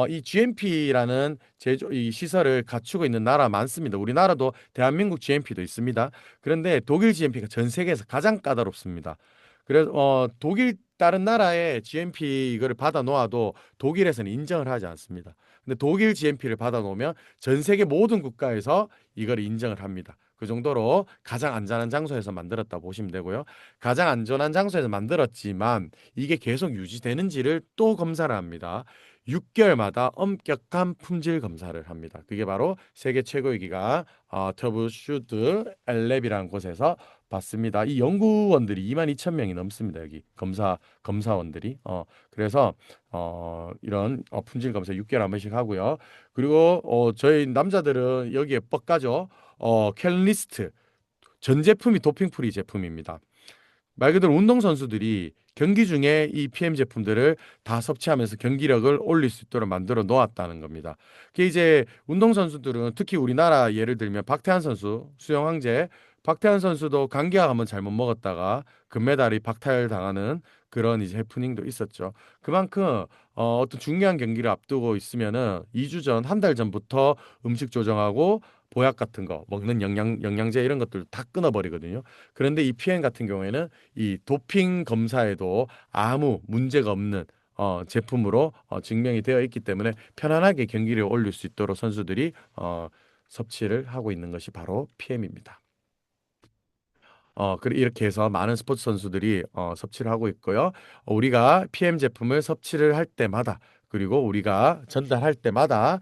이 GMP라는 제조 이 시설을 갖추고 있는 나라 많습니다. 우리나라도 대한민국 GMP도 있습니다. 그런데 독일 GMP가 전 세계에서 가장 까다롭습니다. 그래서 독일 다른 나라의 GMP 이거를 받아 놓아도 독일에서는 인정을 하지 않습니다. 근데 독일 GMP를 받아 놓으면 전 세계 모든 국가에서 이걸 인정을 합니다. 그 정도로 가장 안전한 장소에서 만들었다 보시면 되고요. 가장 안전한 장소에서 만들었지만 이게 계속 유지되는지를 또 검사를 합니다. 6개월마다 엄격한 품질 검사를 합니다. 그게 바로 세계 최고의 기관 터브슈드 엘랩이라는 곳에서 받습니다. 이 연구원들이 22,000명이 넘습니다. 여기 검사원들이. 그래서 이런 품질 검사 6개월에 한 번씩 하고요. 그리고 저희 남자들은 여기에 뻑가죠. 캘리스트 전 제품이 도핑 프리 제품입니다. 말 그대로 운동선수들이 경기 중에 이 PM 제품들을 다 섭취하면서 경기력을 올릴 수 있도록 만들어 놓았다는 겁니다. 그게 이제 운동선수들은 특히 우리나라 예를 들면 박태환 선수, 수영 황제, 박태환 선수도 감기약 한번 잘못 먹었다가 금메달이 박탈당하는 그런 이제 해프닝도 있었죠. 그만큼 어떤 중요한 경기를 앞두고 있으면은 2주 전, 한 달 전부터 음식 조정하고 보약 같은 거, 먹는 영양제 이런 것들 다 끊어버리거든요. 그런데 이 PN 같은 경우에는 이 도핑 검사에도 아무 문제가 없는 제품으로 증명이 되어 있기 때문에 편안하게 경기를 올릴 수 있도록 선수들이 섭취를 하고 있는 것이 바로 PM입니다. 이렇게 해서 많은 스포츠 선수들이 섭취를 하고 있고요. 우리가 PM 제품을 섭취를 할 때마다 그리고 우리가 전달할 때마다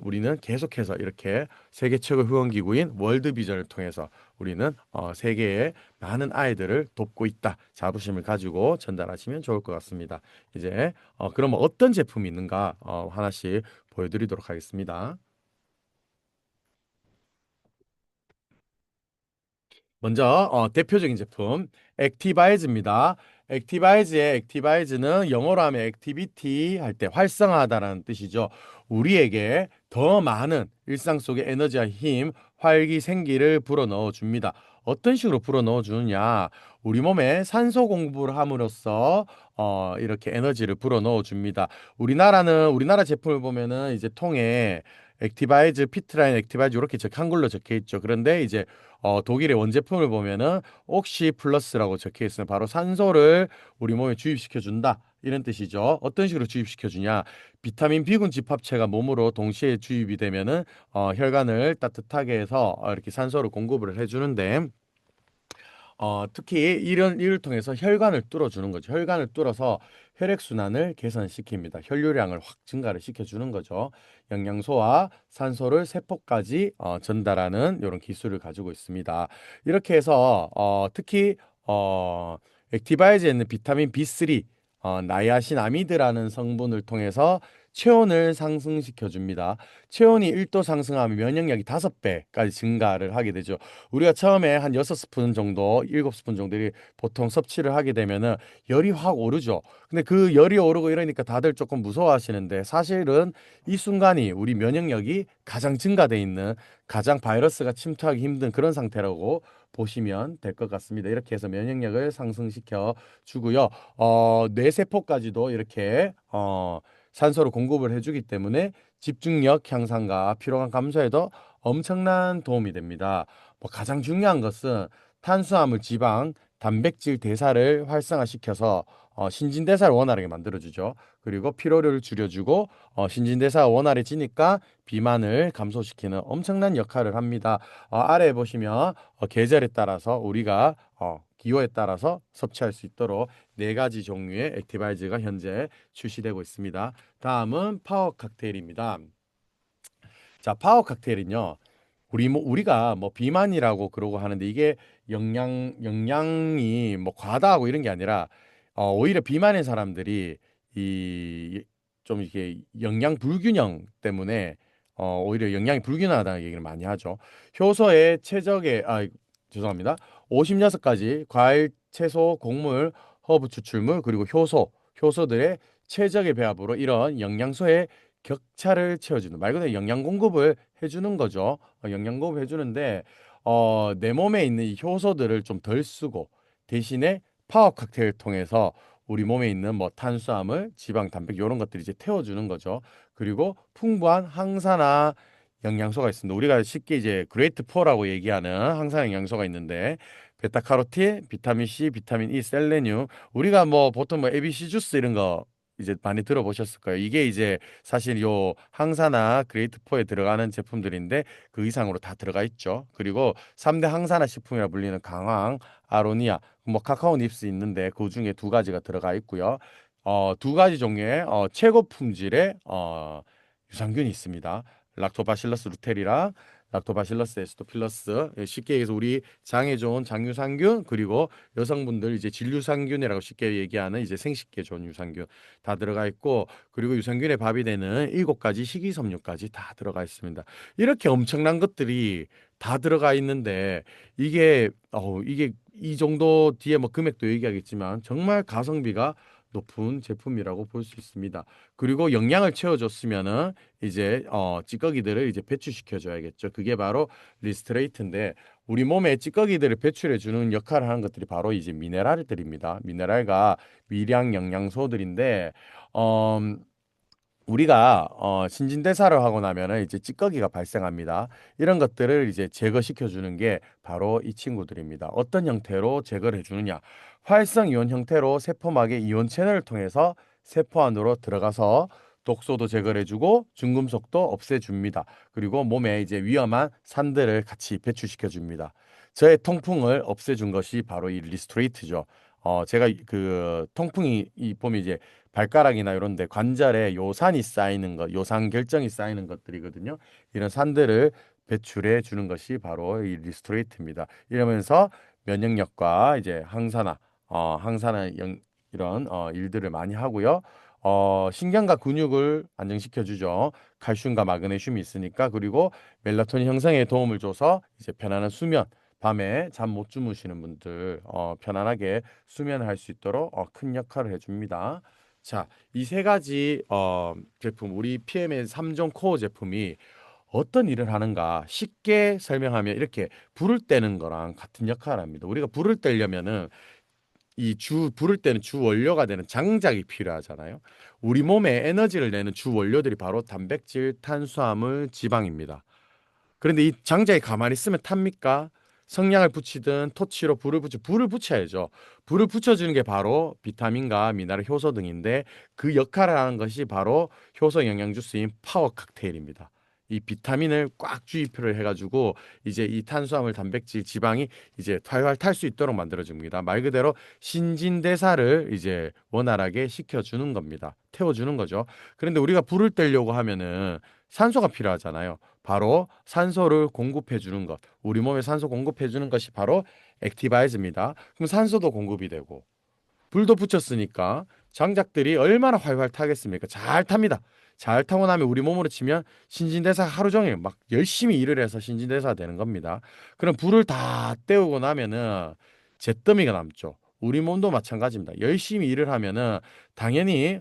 우리는 계속해서 이렇게 세계 최고 후원기구인 월드비전을 통해서 우리는 세계의 많은 아이들을 돕고 있다. 자부심을 가지고 전달하시면 좋을 것 같습니다. 이제 그러면 어떤 제품이 있는가 하나씩 보여드리도록 하겠습니다. 먼저 대표적인 제품 액티바이즈입니다. 액티바이즈의 액티바이즈는 영어로 하면 액티비티 할 때 활성화하다라는 뜻이죠. 우리에게 더 많은 일상 속의 에너지와 힘, 활기, 생기를 불어넣어 줍니다. 어떤 식으로 불어넣어 주느냐? 우리 몸에 산소 공급을 함으로써 이렇게 에너지를 불어넣어 줍니다. 우리나라 제품을 보면은 이제 통에 액티바이즈, 피트라인 액티바이즈 이렇게 한글로 적혀 있죠. 그런데 이제 독일의 원제품을 보면은 옥시 플러스라고 적혀 있으면 바로 산소를 우리 몸에 주입시켜 준다. 이런 뜻이죠. 어떤 식으로 주입시켜 주냐? 비타민 B군 집합체가 몸으로 동시에 주입이 되면은 혈관을 따뜻하게 해서 이렇게 산소를 공급을 해 주는데 특히 이런 이를 통해서 혈관을 뚫어주는 거죠. 혈관을 뚫어서 혈액순환을 개선시킵니다. 혈류량을 확 증가를 시켜주는 거죠. 영양소와 산소를 세포까지 전달하는 이런 기술을 가지고 있습니다. 이렇게 해서 특히 액티바이즈에 있는 비타민 B3, 나이아신아미드라는 성분을 통해서 체온을 상승시켜 줍니다. 체온이 1도 상승하면 면역력이 5배까지 증가를 하게 되죠. 우리가 처음에 한 6스푼 정도, 7스푼 정도를 보통 섭취를 하게 되면은 열이 확 오르죠. 근데 그 열이 오르고 이러니까 다들 조금 무서워하시는데 사실은 이 순간이 우리 면역력이 가장 증가돼 있는 가장 바이러스가 침투하기 힘든 그런 상태라고 보시면 될 것 같습니다. 이렇게 해서 면역력을 상승시켜 주고요. 뇌세포까지도 이렇게 산소를 공급을 해주기 때문에 집중력 향상과 피로감 감소에도 엄청난 도움이 됩니다. 뭐 가장 중요한 것은 탄수화물, 지방, 단백질 대사를 활성화시켜서 신진대사를 원활하게 만들어주죠. 그리고 피로를 줄여주고 신진대사가 원활해지니까 비만을 감소시키는 엄청난 역할을 합니다. 아래에 보시면 계절에 따라서 우리가 기호에 따라서 섭취할 수 있도록 4가지 종류의 액티바이즈가 현재 출시되고 있습니다. 다음은 파워 칵테일입니다. 자, 파워 칵테일은요. 우리가 뭐 비만이라고 그러고 하는데 이게 영양이 뭐 과다하고 이런 게 아니라 오히려 비만인 사람들이 이 좀 이렇게 영양 불균형 때문에 오히려 영양이 불균형하다는 얘기를 많이 하죠. 효소의 최적의 죄송합니다. 56가지 과일, 채소, 곡물, 허브 추출물 그리고 효소들의 최적의 배합으로 이런 영양소의 격차를 채워주는 말 그대로 영양 공급을 해주는 거죠. 영양 공급 해주는데 내 몸에 있는 이 효소들을 좀 덜 쓰고 대신에 파워 칵테일을 통해서 우리 몸에 있는 뭐 탄수화물, 지방, 단백 이런 것들이 이제 태워주는 거죠. 그리고 풍부한 항산화 영양소가 있습니다. 우리가 쉽게 이제 그레이트 4라고 얘기하는 항산 영양소가 있는데 베타카로틴, 비타민 C, 비타민 E, 셀레늄 우리가 뭐 보통 뭐 ABC 주스 이런 거 이제 많이 들어보셨을 거예요. 이게 이제 사실 요 항산화 그레이트 4에 들어가는 제품들인데 그 이상으로 다 들어가 있죠. 그리고 3대 항산화 식품이라 불리는 강황, 아로니아, 뭐 카카오 닙스 있는데 그 중에 2가지가 들어가 있고요. 2가지 종류의 최고 품질의 유산균이 있습니다. 락토바실러스 루테리랑 락토바실러스 에스토필러스, 쉽게 얘기해서 우리 장에 좋은 장유산균, 그리고 여성분들 이제 진유산균이라고 쉽게 얘기하는 이제 생식기에 좋은 유산균 다 들어가 있고, 그리고 유산균의 밥이 되는 7가지 식이섬유까지 다 들어가 있습니다. 이렇게 엄청난 것들이 다 들어가 있는데 이게 이 정도 뒤에 뭐 금액도 얘기하겠지만 정말 가성비가 높은 제품이라고 볼 수 있습니다. 그리고 영양을 채워줬으면은 이제 찌꺼기들을 이제 배출시켜 줘야겠죠. 그게 바로 리스트레이트인데, 우리 몸에 찌꺼기들을 배출해 주는 역할을 하는 것들이 바로 이제 미네랄들입니다. 미네랄과 미량 영양소들인데, 어, 우리가 신진대사를 하고 나면은 이제 찌꺼기가 발생합니다. 이런 것들을 이제 제거시켜 주는 게 바로 이 친구들입니다. 어떤 형태로 제거를 해주느냐? 활성 이온 형태로 세포막의 이온 채널을 통해서 세포 안으로 들어가서 독소도 제거를 해주고 중금속도 없애줍니다. 그리고 몸에 이제 위험한 산들을 같이 배출시켜 줍니다. 저의 통풍을 없애준 것이 바로 이 리스토레이트죠. 제가 그 통풍이 보면 이제 발가락이나 이런 데 관절에 요산이 쌓이는 것, 요산 결정이 쌓이는 것들이거든요. 이런 산들을 배출해 주는 것이 바로 이 리스토레이트입니다. 이러면서 면역력과 이제 항산화 이런 일들을 많이 하고요. 신경과 근육을 안정시켜 주죠. 칼슘과 마그네슘이 있으니까. 그리고 멜라토닌 형성에 도움을 줘서 이제 편안한 수면, 밤에 잠 못 주무시는 분들 편안하게 수면을 할 수 있도록 큰 역할을 해줍니다. 자, 이 세 가지 제품, 우리 PM의 3종 코어 제품이 어떤 일을 하는가 쉽게 설명하면 이렇게 불을 떼는 거랑 같은 역할을 합니다. 우리가 불을 떼려면은 불을 때는 주 원료가 되는 장작이 필요하잖아요. 우리 몸에 에너지를 내는 주 원료들이 바로 단백질, 탄수화물, 지방입니다. 그런데 이 장작이 가만히 있으면 탑니까? 성냥을 붙이든 토치로 불을 붙여야죠. 불을 붙여주는 게 바로 비타민과 미네랄, 효소 등인데, 그 역할을 하는 것이 바로 효소 영양 주스인 파워 칵테일입니다. 이 비타민을 꽉 주입을 해가지고 이제 이 탄수화물, 단백질, 지방이 이제 활활 탈 수 있도록 만들어줍니다. 말 그대로 신진대사를 이제 원활하게 시켜주는 겁니다. 태워주는 거죠. 그런데 우리가 불을 떼려고 하면은 산소가 필요하잖아요. 바로 산소를 공급해 주는 것, 우리 몸에 산소 공급해 주는 것이 바로 액티바이즈입니다. 그럼 산소도 공급이 되고 불도 붙였으니까 장작들이 얼마나 활활 타겠습니까? 잘 탑니다. 잘 타고 나면 우리 몸으로 치면 신진대사가 하루 종일 막 열심히 일을 해서 신진대사가 되는 겁니다. 그럼 불을 다 때우고 나면은 잿더미가 남죠. 우리 몸도 마찬가지입니다. 열심히 일을 하면은 당연히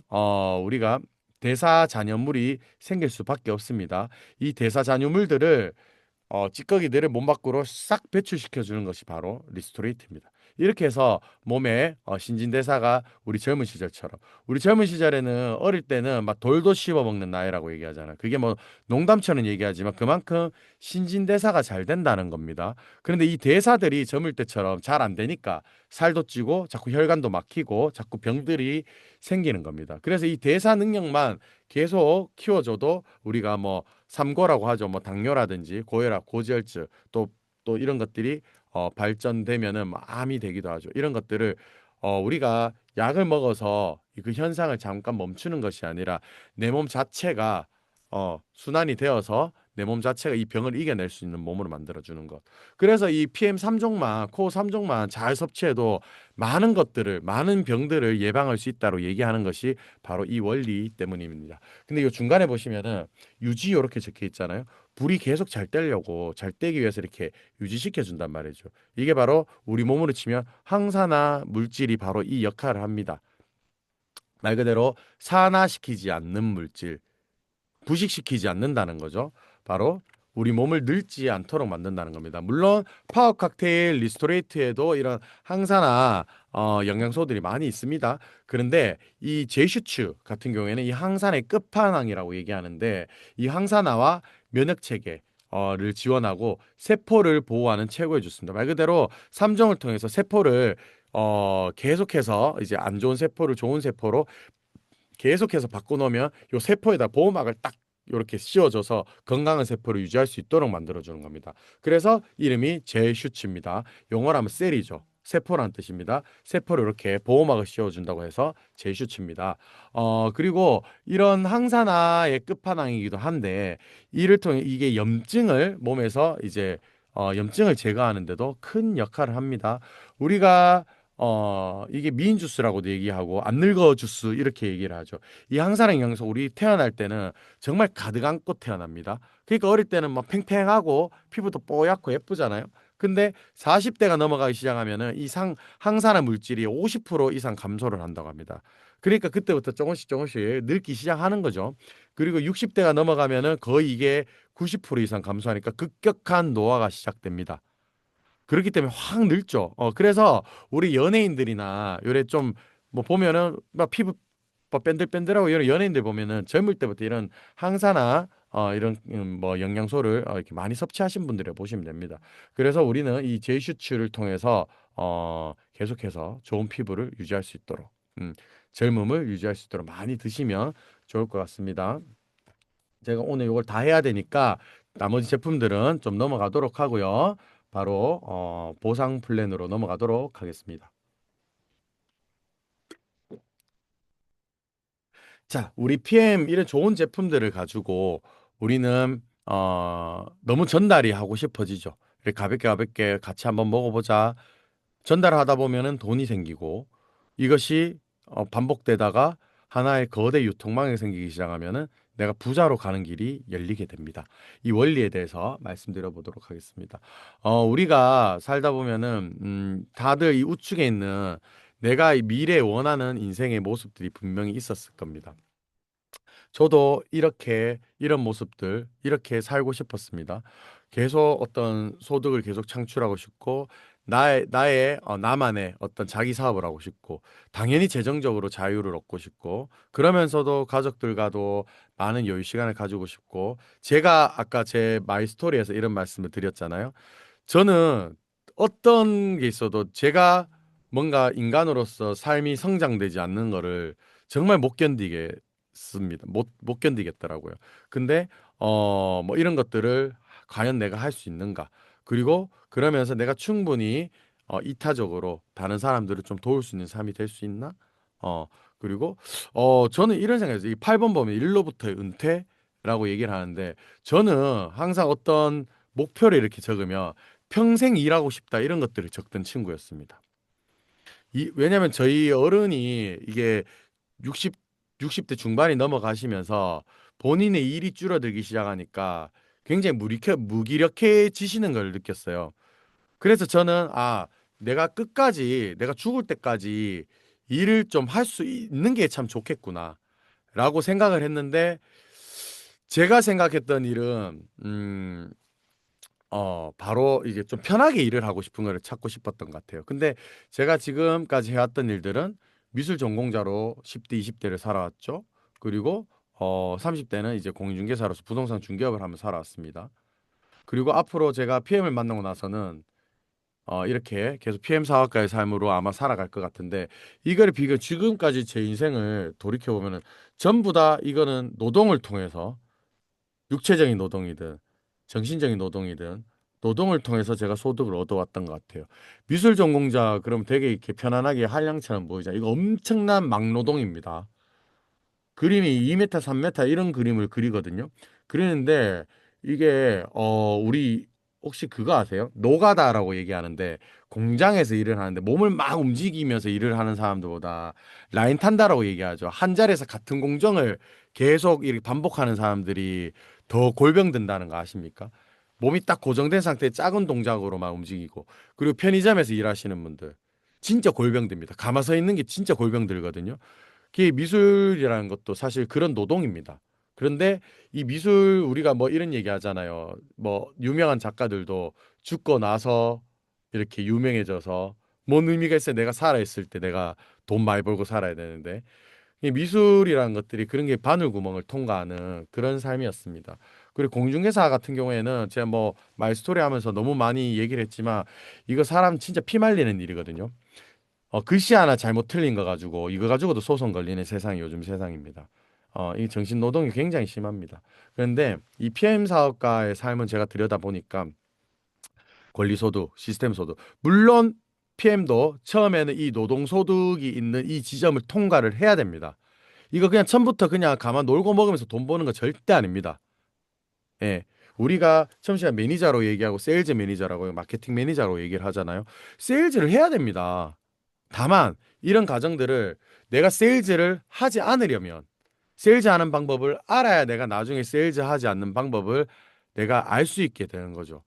우리가 대사잔여물이 생길 수밖에 없습니다. 이 대사잔여물들을 찌꺼기들을 몸 밖으로 싹 배출시켜 주는 것이 바로 리스토레이트입니다. 이렇게 해서 몸에 신진대사가 우리 젊은 시절에는 어릴 때는 막 돌도 씹어 먹는 나이라고 얘기하잖아요. 그게 뭐 농담처럼 얘기하지만 그만큼 신진대사가 잘 된다는 겁니다. 그런데 이 대사들이 젊을 때처럼 잘 안 되니까 살도 찌고 자꾸 혈관도 막히고 자꾸 병들이 생기는 겁니다. 그래서 이 대사 능력만 계속 키워줘도 우리가 뭐 삼고라고 하죠. 뭐 당뇨라든지 고혈압, 고지혈증, 또 이런 것들이 발전되면은 뭐 암이 되기도 하죠. 이런 것들을 우리가 약을 먹어서 그 현상을 잠깐 멈추는 것이 아니라 내 몸 자체가 순환이 되어서 내 몸 자체가 이 병을 이겨낼 수 있는 몸으로 만들어주는 것. 그래서 이 PM 3종만, 코어 3종만 잘 섭취해도 많은 병들을 예방할 수 있다고 얘기하는 것이 바로 이 원리 때문입니다. 근데 이 중간에 보시면은 유지 이렇게 적혀 있잖아요. 불이 계속 잘 떼기 위해서 이렇게 유지시켜 준단 말이죠. 이게 바로 우리 몸으로 치면 항산화 물질이 바로 이 역할을 합니다. 말 그대로 산화시키지 않는 물질, 부식시키지 않는다는 거죠. 바로 우리 몸을 늙지 않도록 만든다는 겁니다. 물론 파워 칵테일 리스토레이트에도 이런 항산화 영양소들이 많이 있습니다. 그런데 이 제슈츠 같은 경우에는 이 항산의 끝판왕이라고 얘기하는데, 이 항산화와 면역 체계를 지원하고 세포를 보호하는 최고의 주스입니다. 말 그대로 3종을 통해서 세포를 계속해서 이제 안 좋은 세포를 좋은 세포로 계속해서 바꿔놓으면 요 세포에다 보호막을 딱 이렇게 씌워줘서 건강한 세포를 유지할 수 있도록 만들어주는 겁니다. 그래서 이름이 제슈츠입니다. 용어로 하면 셀이죠. 세포란 뜻입니다. 세포를 이렇게 보호막을 씌워준다고 해서 제슈츠입니다. 그리고 이런 항산화의 끝판왕이기도 한데 이를 통해 이게 염증을 몸에서 이제 염증을 제거하는데도 큰 역할을 합니다. 우리가 이게 미인 주스라고도 얘기하고 안 늙어 주스 이렇게 얘기를 하죠. 이 항산화 영양소 우리 태어날 때는 정말 가득 안고 태어납니다. 그러니까 어릴 때는 막 팽팽하고 피부도 뽀얗고 예쁘잖아요. 근데 40대가 넘어가기 시작하면은 이 항산화 물질이 50% 이상 감소를 한다고 합니다. 그러니까 그때부터 조금씩 조금씩 늙기 시작하는 거죠. 그리고 60대가 넘어가면은 거의 이게 90% 이상 감소하니까 급격한 노화가 시작됩니다. 그렇기 때문에 확 늙죠. 그래서 우리 연예인들이나 요래 좀 뭐 보면은 막 피부 막 뺀들뺀들하고 이런 연예인들 보면은 젊을 때부터 이런 항산화 이런 뭐 영양소를 이렇게 많이 섭취하신 분들을 보시면 됩니다. 그래서 우리는 이 제이슈츠를 통해서 계속해서 좋은 피부를 유지할 수 있도록 젊음을 유지할 수 있도록 많이 드시면 좋을 것 같습니다. 제가 오늘 이걸 다 해야 되니까 나머지 제품들은 좀 넘어가도록 하고요. 바로 보상 플랜으로 넘어가도록 하겠습니다. 자, 우리 PM 이런 좋은 제품들을 가지고 우리는 너무 전달이 하고 싶어지죠. 이렇게 가볍게 가볍게 같이 한번 먹어보자. 전달하다 보면은 돈이 생기고 이것이 반복되다가 하나의 거대 유통망이 생기기 시작하면은 내가 부자로 가는 길이 열리게 됩니다. 이 원리에 대해서 말씀드려 보도록 하겠습니다. 우리가 살다 보면은 다들 이 우측에 있는 내가 이 미래에 원하는 인생의 모습들이 분명히 있었을 겁니다. 저도 이렇게 이런 모습들 이렇게 살고 싶었습니다. 계속 어떤 소득을 계속 창출하고 싶고 나의 나만의 어떤 자기 사업을 하고 싶고 당연히 재정적으로 자유를 얻고 싶고 그러면서도 가족들과도 많은 여유 시간을 가지고 싶고 제가 아까 제 마이 스토리에서 이런 말씀을 드렸잖아요. 저는 어떤 게 있어도 제가 뭔가 인간으로서 삶이 성장되지 않는 거를 정말 못 견디겠습니다. 못 견디겠더라고요. 근데 뭐 이런 것들을 과연 내가 할 수 있는가? 그리고 그러면서 내가 충분히 이타적으로 다른 사람들을 좀 도울 수 있는 삶이 될 수 있나? 그리고 저는 이런 생각이었어요. 이 8번 보면 일로부터의 은퇴라고 얘기를 하는데 저는 항상 어떤 목표를 이렇게 적으면 평생 일하고 싶다 이런 것들을 적던 친구였습니다. 왜냐면 저희 어른이 이게 60, 60대 중반이 넘어가시면서 본인의 일이 줄어들기 시작하니까 굉장히 무기력해지시는 걸 느꼈어요. 그래서 저는 내가 끝까지 내가 죽을 때까지 일을 좀 할 수 있는 게 참 좋겠구나 라고 생각을 했는데 제가 생각했던 일은 바로 이게 좀 편하게 일을 하고 싶은 거를 찾고 싶었던 것 같아요. 근데 제가 지금까지 해왔던 일들은 미술 전공자로 10대, 20대를 살아왔죠. 그리고 30대는 이제 공인중개사로서 부동산 중개업을 하며 살아왔습니다. 그리고 앞으로 제가 PM을 만나고 나서는 이렇게 계속 PM 사업가의 삶으로 아마 살아갈 것 같은데 이거를 지금까지 제 인생을 돌이켜 보면은 전부 다 이거는 노동을 통해서 육체적인 노동이든 정신적인 노동이든 노동을 통해서 제가 소득을 얻어왔던 것 같아요. 미술 전공자 그럼 되게 이렇게 편안하게 한량처럼 보이잖아요. 이거 엄청난 막노동입니다. 그림이 2m, 3m 이런 그림을 그리거든요. 그리는데 이게 우리 혹시 그거 아세요? 노가다라고 얘기하는데 공장에서 일을 하는데 몸을 막 움직이면서 일을 하는 사람들보다 라인 탄다라고 얘기하죠. 한 자리에서 같은 공정을 계속 이렇게 반복하는 사람들이 더 골병든다는 거 아십니까? 몸이 딱 고정된 상태에 작은 동작으로만 움직이고 그리고 편의점에서 일하시는 분들 진짜 골병듭니다. 가만 서 있는 게 진짜 골병들거든요. 그게 미술이라는 것도 사실 그런 노동입니다. 그런데 이 미술 우리가 뭐 이런 얘기 하잖아요. 뭐 유명한 작가들도 죽고 나서 이렇게 유명해져서 뭔 의미가 있어요. 내가 살아있을 때 내가 돈 많이 벌고 살아야 되는데 이 미술이라는 것들이 그런 게 바늘구멍을 통과하는 그런 삶이었습니다. 그리고 공중개사 같은 경우에는 제가 뭐 마이스토리 하면서 너무 많이 얘기를 했지만 이거 사람 진짜 피 말리는 일이거든요. 글씨 하나 잘못 틀린 거 가지고 이거 가지고도 소송 걸리는 세상이 요즘 세상입니다. 이 정신 노동이 굉장히 심합니다. 그런데 이 PM 사업가의 삶은 제가 들여다보니까 권리소득, 시스템 소득, 물론 PM도 처음에는 이 노동소득이 있는 이 지점을 통과를 해야 됩니다. 이거 그냥 처음부터 그냥 가만 놀고 먹으면서 돈 버는 거 절대 아닙니다. 예. 우리가 점심시간 매니저로 얘기하고 세일즈 매니저라고 마케팅 매니저로 얘기를 하잖아요. 세일즈를 해야 됩니다. 다만 이런 과정들을 내가 세일즈를 하지 않으려면 세일즈 하는 방법을 알아야 내가 나중에 세일즈 하지 않는 방법을 내가 알 수 있게 되는 거죠.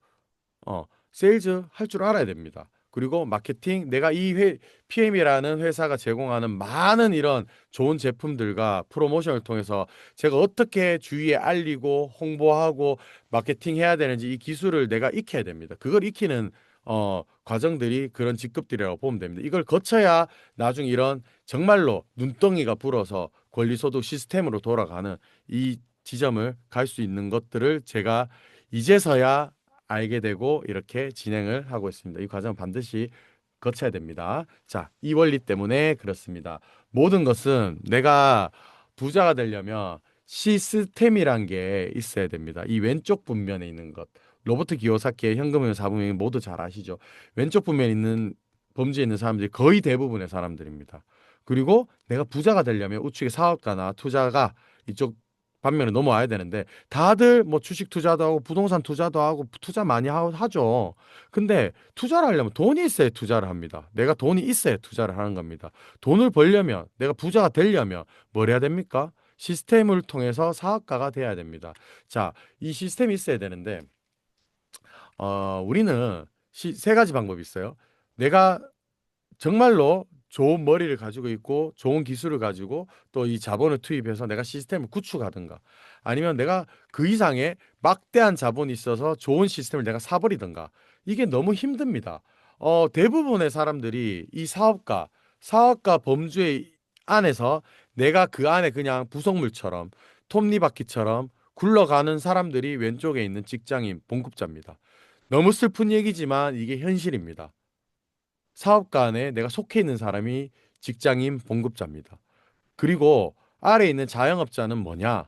세일즈 할 줄 알아야 됩니다. 그리고 마케팅, 내가 PM이라는 회사가 제공하는 많은 이런 좋은 제품들과 프로모션을 통해서 제가 어떻게 주위에 알리고 홍보하고 마케팅 해야 되는지 이 기술을 내가 익혀야 됩니다. 그걸 익히는 과정들이 그런 직급들이라고 보면 됩니다. 이걸 거쳐야 나중에 이런 정말로 눈덩이가 불어서 권리소득 시스템으로 돌아가는 이 지점을 갈 수 있는 것들을 제가 이제서야 알게 되고 이렇게 진행을 하고 있습니다. 이 과정은 반드시 거쳐야 됩니다. 자, 이 원리 때문에 그렇습니다. 모든 것은 내가 부자가 되려면 시스템이란 게 있어야 됩니다. 이 왼쪽 분면에 있는 것. 로버트 기요사키의 현금의 사부님 모두 잘 아시죠? 왼쪽 분면에 있는 범주에 있는 사람들이 거의 대부분의 사람들입니다. 그리고 내가 부자가 되려면 우측에 사업가나 투자가 이쪽 반면에 넘어와야 되는데 다들 뭐 주식 투자도 하고 부동산 투자도 하고 투자 많이 하죠. 근데 투자를 하려면 돈이 있어야 투자를 합니다. 내가 돈이 있어야 투자를 하는 겁니다. 돈을 벌려면 내가 부자가 되려면 뭘 해야 됩니까? 시스템을 통해서 사업가가 돼야 됩니다. 자, 이 시스템이 있어야 되는데 우리는 세 가지 방법이 있어요. 내가 정말로 좋은 머리를 가지고 있고 좋은 기술을 가지고 또 이 자본을 투입해서 내가 시스템을 구축하든가 아니면 내가 그 이상의 막대한 자본이 있어서 좋은 시스템을 내가 사버리든가 이게 너무 힘듭니다. 대부분의 사람들이 이 사업가 범주의 안에서 내가 그 안에 그냥 부속물처럼 톱니바퀴처럼 굴러가는 사람들이 왼쪽에 있는 직장인 봉급자입니다. 너무 슬픈 얘기지만 이게 현실입니다. 사업가 안에 내가 속해 있는 사람이 직장인 봉급자입니다. 그리고 아래에 있는 자영업자는 뭐냐?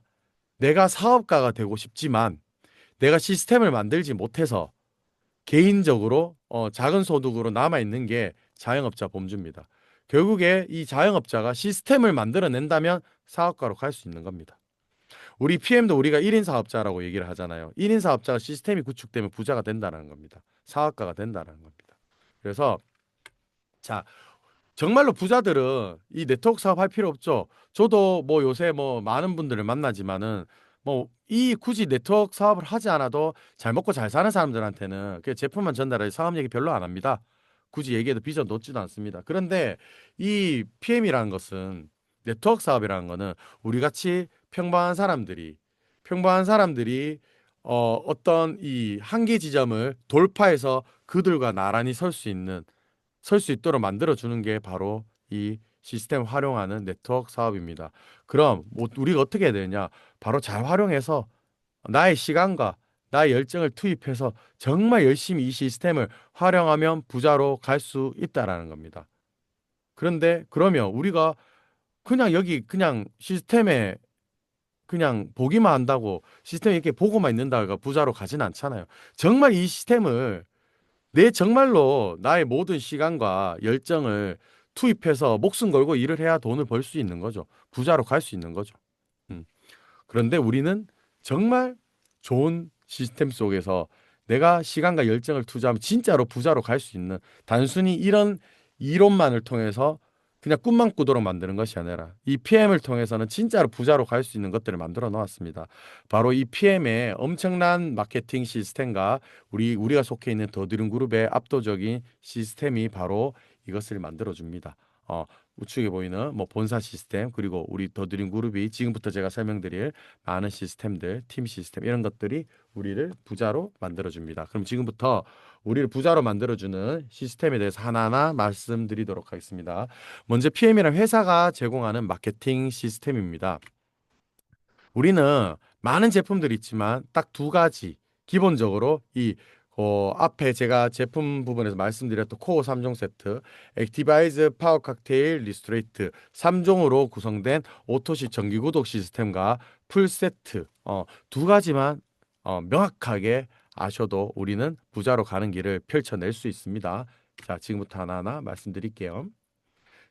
내가 사업가가 되고 싶지만 내가 시스템을 만들지 못해서 개인적으로 작은 소득으로 남아있는 게 자영업자 범주입니다. 결국에 이 자영업자가 시스템을 만들어낸다면 사업가로 갈 수 있는 겁니다. 우리 PM도 우리가 1인 사업자라고 얘기를 하잖아요. 1인 사업자가 시스템이 구축되면 부자가 된다는 겁니다. 사업가가 된다는 겁니다. 그래서 자, 정말로 부자들은 이 네트워크 사업 할 필요 없죠. 저도 뭐 요새 뭐 많은 분들을 만나지만은 뭐 이 굳이 네트워크 사업을 하지 않아도 잘 먹고 잘 사는 사람들한테는 그 제품만 전달해 사업 얘기 별로 안 합니다. 굳이 얘기해도 비전 놓지도 않습니다. 그런데 이 PM이라는 것은 네트워크 사업이라는 거는 우리 같이 평범한 사람들이 어떤 이 한계 지점을 돌파해서 그들과 나란히 설 수 있도록 만들어주는 게 바로 이 시스템 활용하는 네트워크 사업입니다. 그럼 뭐 우리가 어떻게 해야 되느냐? 바로 잘 활용해서 나의 시간과 나의 열정을 투입해서 정말 열심히 이 시스템을 활용하면 부자로 갈 수 있다라는 겁니다. 그런데 그러면 우리가 그냥 여기 그냥 시스템에 그냥 보기만 한다고 시스템에 이렇게 보고만 있는다가 부자로 가진 않잖아요. 정말 이 시스템을 내 정말로 나의 모든 시간과 열정을 투입해서 목숨 걸고 일을 해야 돈을 벌 수 있는 거죠. 부자로 갈 수 있는 거죠. 음. 그런데 우리는 정말 좋은 시스템 속에서 내가 시간과 열정을 투자하면 진짜로 부자로 갈 수 있는 단순히 이런 이론만을 통해서 그냥 꿈만 꾸도록 만드는 것이 아니라 이 PM을 통해서는 진짜로 부자로 갈 수 있는 것들을 만들어 놓았습니다. 바로 이 PM의 엄청난 마케팅 시스템과 우리가 속해 있는 더드림 그룹의 압도적인 시스템이 바로 이것을 만들어 줍니다. 우측에 보이는 뭐 본사 시스템 그리고 우리 더드림 그룹이 지금부터 제가 설명드릴 많은 시스템들, 팀 시스템 이런 것들이 우리를 부자로 만들어 줍니다. 그럼 지금부터 우리를 부자로 만들어주는 시스템에 대해서 하나하나 말씀드리도록 하겠습니다. 먼저 PM이란 회사가 제공하는 마케팅 시스템입니다. 우리는 많은 제품들이 있지만 딱 두 가지 기본적으로 앞에 제가 제품 부분에서 말씀드렸던 코어 3종 세트, 액티바이즈 파워 칵테일 리스토레이트 3종으로 구성된 오토시 정기 구독 시스템과 풀 세트 두 가지만 명확하게 아셔도 우리는 부자로 가는 길을 펼쳐낼 수 있습니다. 자, 지금부터 하나하나 말씀드릴게요.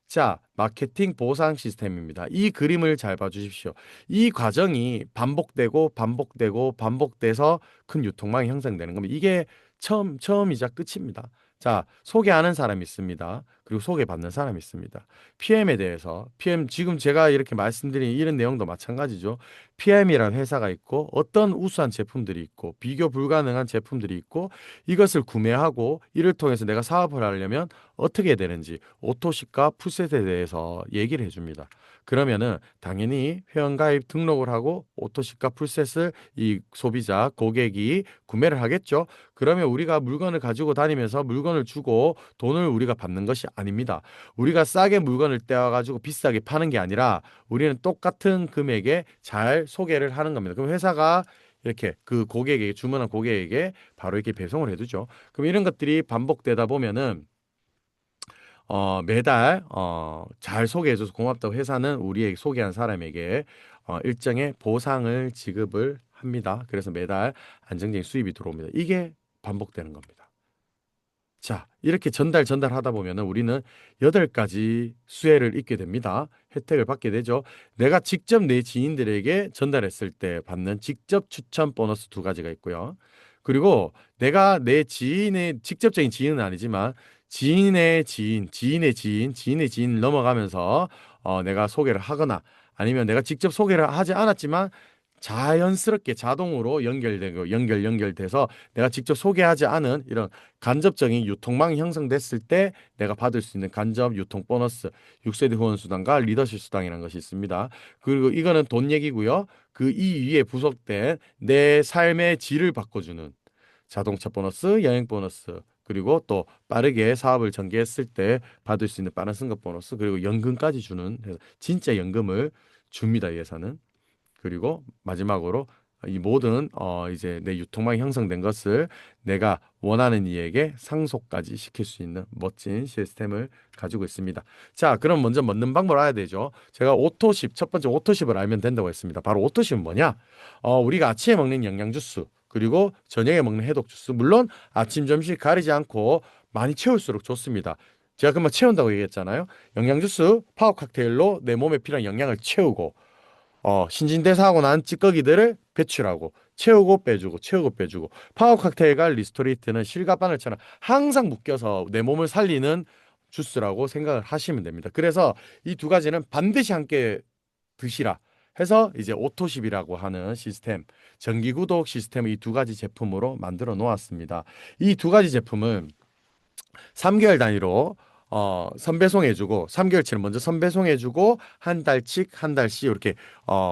자, 마케팅 보상 시스템입니다. 이 그림을 잘 봐주십시오. 이 과정이 반복되고 반복되고 반복돼서 큰 유통망이 형성되는 겁니다. 이게 처음이자 끝입니다. 자, 소개하는 사람이 있습니다. 그리고 소개받는 사람이 있습니다. PM에 대해서, PM 지금 제가 이렇게 말씀드린 이런 내용도 마찬가지죠. PM이라는 회사가 있고 어떤 우수한 제품들이 있고 비교 불가능한 제품들이 있고 이것을 구매하고 이를 통해서 내가 사업을 하려면 어떻게 해야 되는지 오토십과 풀셋에 대해서 얘기를 해줍니다. 그러면은 당연히 회원가입 등록을 하고 오토십과 풀셋을 이 소비자, 고객이 구매를 하겠죠. 그러면 우리가 물건을 가지고 다니면서 물건을 주고 돈을 우리가 받는 것이 아닙니다. 우리가 싸게 물건을 떼와가지고 비싸게 파는 게 아니라 우리는 똑같은 금액에 잘 소개를 하는 겁니다. 그럼 회사가 이렇게 그 고객에게 주문한 고객에게 바로 이렇게 배송을 해두죠. 그럼 이런 것들이 반복되다 보면은 매달 잘 소개해줘서 고맙다고 회사는 우리에게 소개한 사람에게 일정의 보상을 지급을 합니다. 그래서 매달 안정적인 수입이 들어옵니다. 이게 반복되는 겁니다. 자, 이렇게 전달하다 보면은 우리는 8가지 수혜를 입게 됩니다. 혜택을 받게 되죠. 내가 직접 내 지인들에게 전달했을 때 받는 직접 추천 보너스 2가지가 있고요. 그리고 내가 내 지인의 직접적인 지인은 아니지만 지인의 지인, 지인의 지인, 지인의 지인을 넘어가면서 내가 소개를 하거나 아니면 내가 직접 소개를 하지 않았지만 자연스럽게 자동으로 연결되고 연결돼서 내가 직접 소개하지 않은 이런 간접적인 유통망이 형성됐을 때 내가 받을 수 있는 간접 유통 보너스 6세대 후원 수당과 리더십 수당이라는 것이 있습니다. 그리고 이거는 돈 얘기고요. 그 이 위에 부속된 내 삶의 질을 바꿔주는 자동차 보너스, 여행 보너스, 그리고 또 빠르게 사업을 전개했을 때 받을 수 있는 빠른 승급 보너스, 그리고 연금까지 주는 진짜 연금을 줍니다, 이 회사는. 그리고 마지막으로 이 모든 이제 내 유통망이 형성된 것을 내가 원하는 이에게 상속까지 시킬 수 있는 멋진 시스템을 가지고 있습니다. 자, 그럼 먼저 먹는 방법을 알아야 되죠. 제가 오토십, 첫 번째 오토십을 알면 된다고 했습니다. 바로 오토십은 뭐냐? 우리가 아침에 먹는 영양 주스, 그리고 저녁에 먹는 해독 주스, 물론 아침, 점심 가리지 않고 많이 채울수록 좋습니다. 제가 금방 채운다고 얘기했잖아요. 영양 주스, 파워 칵테일로 내 몸에 필요한 영양을 채우고 신진대사하고 난 찌꺼기들을 배출하고 채우고 빼주고 채우고 빼주고 파워 칵테일과 리스토레이트는 실과 바늘처럼 항상 묶여서 내 몸을 살리는 주스라고 생각을 하시면 됩니다. 그래서 이 2가지는 반드시 함께 드시라 해서 이제 오토십이라고 하는 시스템, 정기구독 시스템을 이 2가지 제품으로 만들어 놓았습니다. 이 2가지 제품은 3개월 단위로 선배송해주고 3개월치는 먼저 선배송해주고 한 달씩 이렇게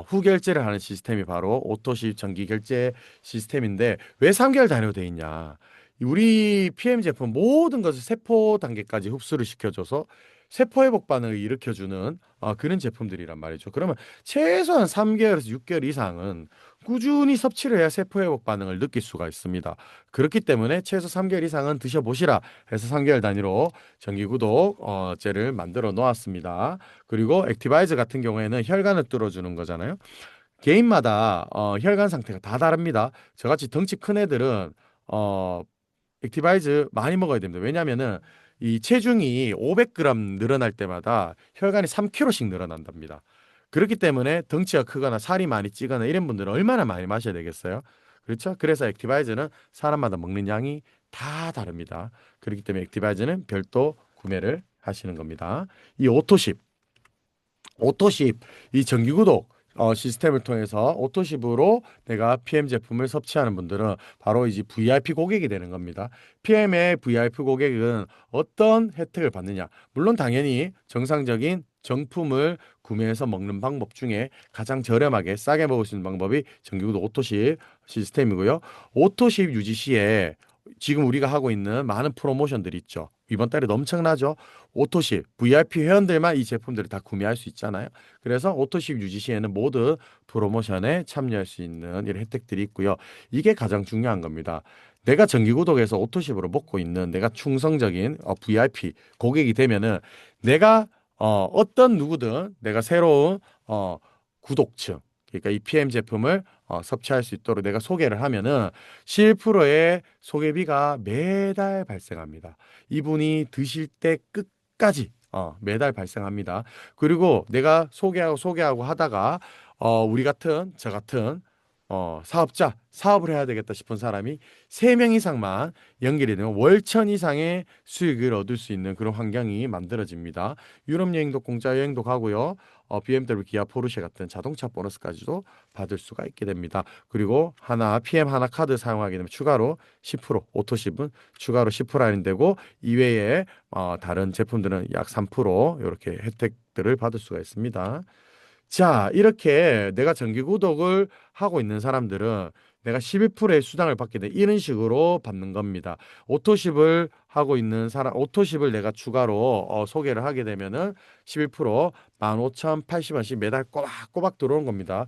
후결제를 하는 시스템이 바로 오토십 정기 결제 시스템인데 왜 3개월 단위로 돼 있냐? 우리 PM 제품 모든 것을 세포 단계까지 흡수를 시켜줘서 세포 회복 반응을 일으켜주는 그런 제품들이란 말이죠. 그러면 최소한 3개월에서 6개월 이상은 꾸준히 섭취를 해야 세포 회복 반응을 느낄 수가 있습니다. 그렇기 때문에 최소 3개월 이상은 드셔보시라 해서 3개월 단위로 정기구독제를 만들어 놓았습니다. 그리고 액티바이저 같은 경우에는 혈관을 뚫어주는 거잖아요. 개인마다 혈관 상태가 다 다릅니다. 저같이 덩치 큰 애들은 액티바이즈 많이 먹어야 됩니다. 왜냐하면은 이 체중이 500g 늘어날 때마다 혈관이 3kg씩 늘어난답니다. 그렇기 때문에 덩치가 크거나 살이 많이 찌거나 이런 분들은 얼마나 많이 마셔야 되겠어요? 그렇죠? 그래서 액티바이즈는 사람마다 먹는 양이 다 다릅니다. 그렇기 때문에 액티바이즈는 별도 구매를 하시는 겁니다. 이 오토십 이 정기구독 시스템을 통해서 오토십으로 내가 PM 제품을 섭취하는 분들은 바로 이제 VIP 고객이 되는 겁니다. PM의 VIP 고객은 어떤 혜택을 받느냐? 물론 당연히 정상적인 정품을 구매해서 먹는 방법 중에 가장 저렴하게 싸게 먹을 수 있는 방법이 정기구독 오토십 시스템이고요. 오토십 유지 시에 지금 우리가 하고 있는 많은 프로모션들이 있죠. 이번 달에도 엄청나죠. 오토십 VIP 회원들만 이 제품들을 다 구매할 수 있잖아요. 그래서 오토십 유지 시에는 모두 프로모션에 참여할 수 있는 이런 혜택들이 있고요. 이게 가장 중요한 겁니다. 내가 정기구독에서 오토십으로 먹고 있는 내가 충성적인 VIP 고객이 되면은 내가 어떤 누구든 내가 새로운 구독층 그러니까 이 PM 제품을 섭취할 수 있도록 내가 소개를 하면은 11%의 소개비가 매달 발생합니다. 이분이 드실 때 끝까지 매달 발생합니다. 그리고 내가 소개하고 하다가 우리 같은 저 같은 사업자 사업을 해야 되겠다 싶은 사람이 3명 이상만 연결이 되면 월천 이상의 수익을 얻을 수 있는 그런 환경이 만들어집니다. 유럽 여행도 공짜 여행도 가고요. BMW, 기아, 포르쉐 같은 자동차 보너스까지도 받을 수가 있게 됩니다. 그리고 PM 하나 카드 사용하게 되면 추가로 10%, 오토십은 추가로 10% 할인되고 이외에 다른 제품들은 약 3% 이렇게 혜택들을 받을 수가 있습니다. 자, 이렇게 내가 정기 구독을 하고 있는 사람들은 내가 11%의 수당을 받게 돼 이런 식으로 받는 겁니다. 오토십을 내가 추가로 소개를 하게 되면은 11% 15,080원씩 매달 꼬박꼬박 들어오는 겁니다.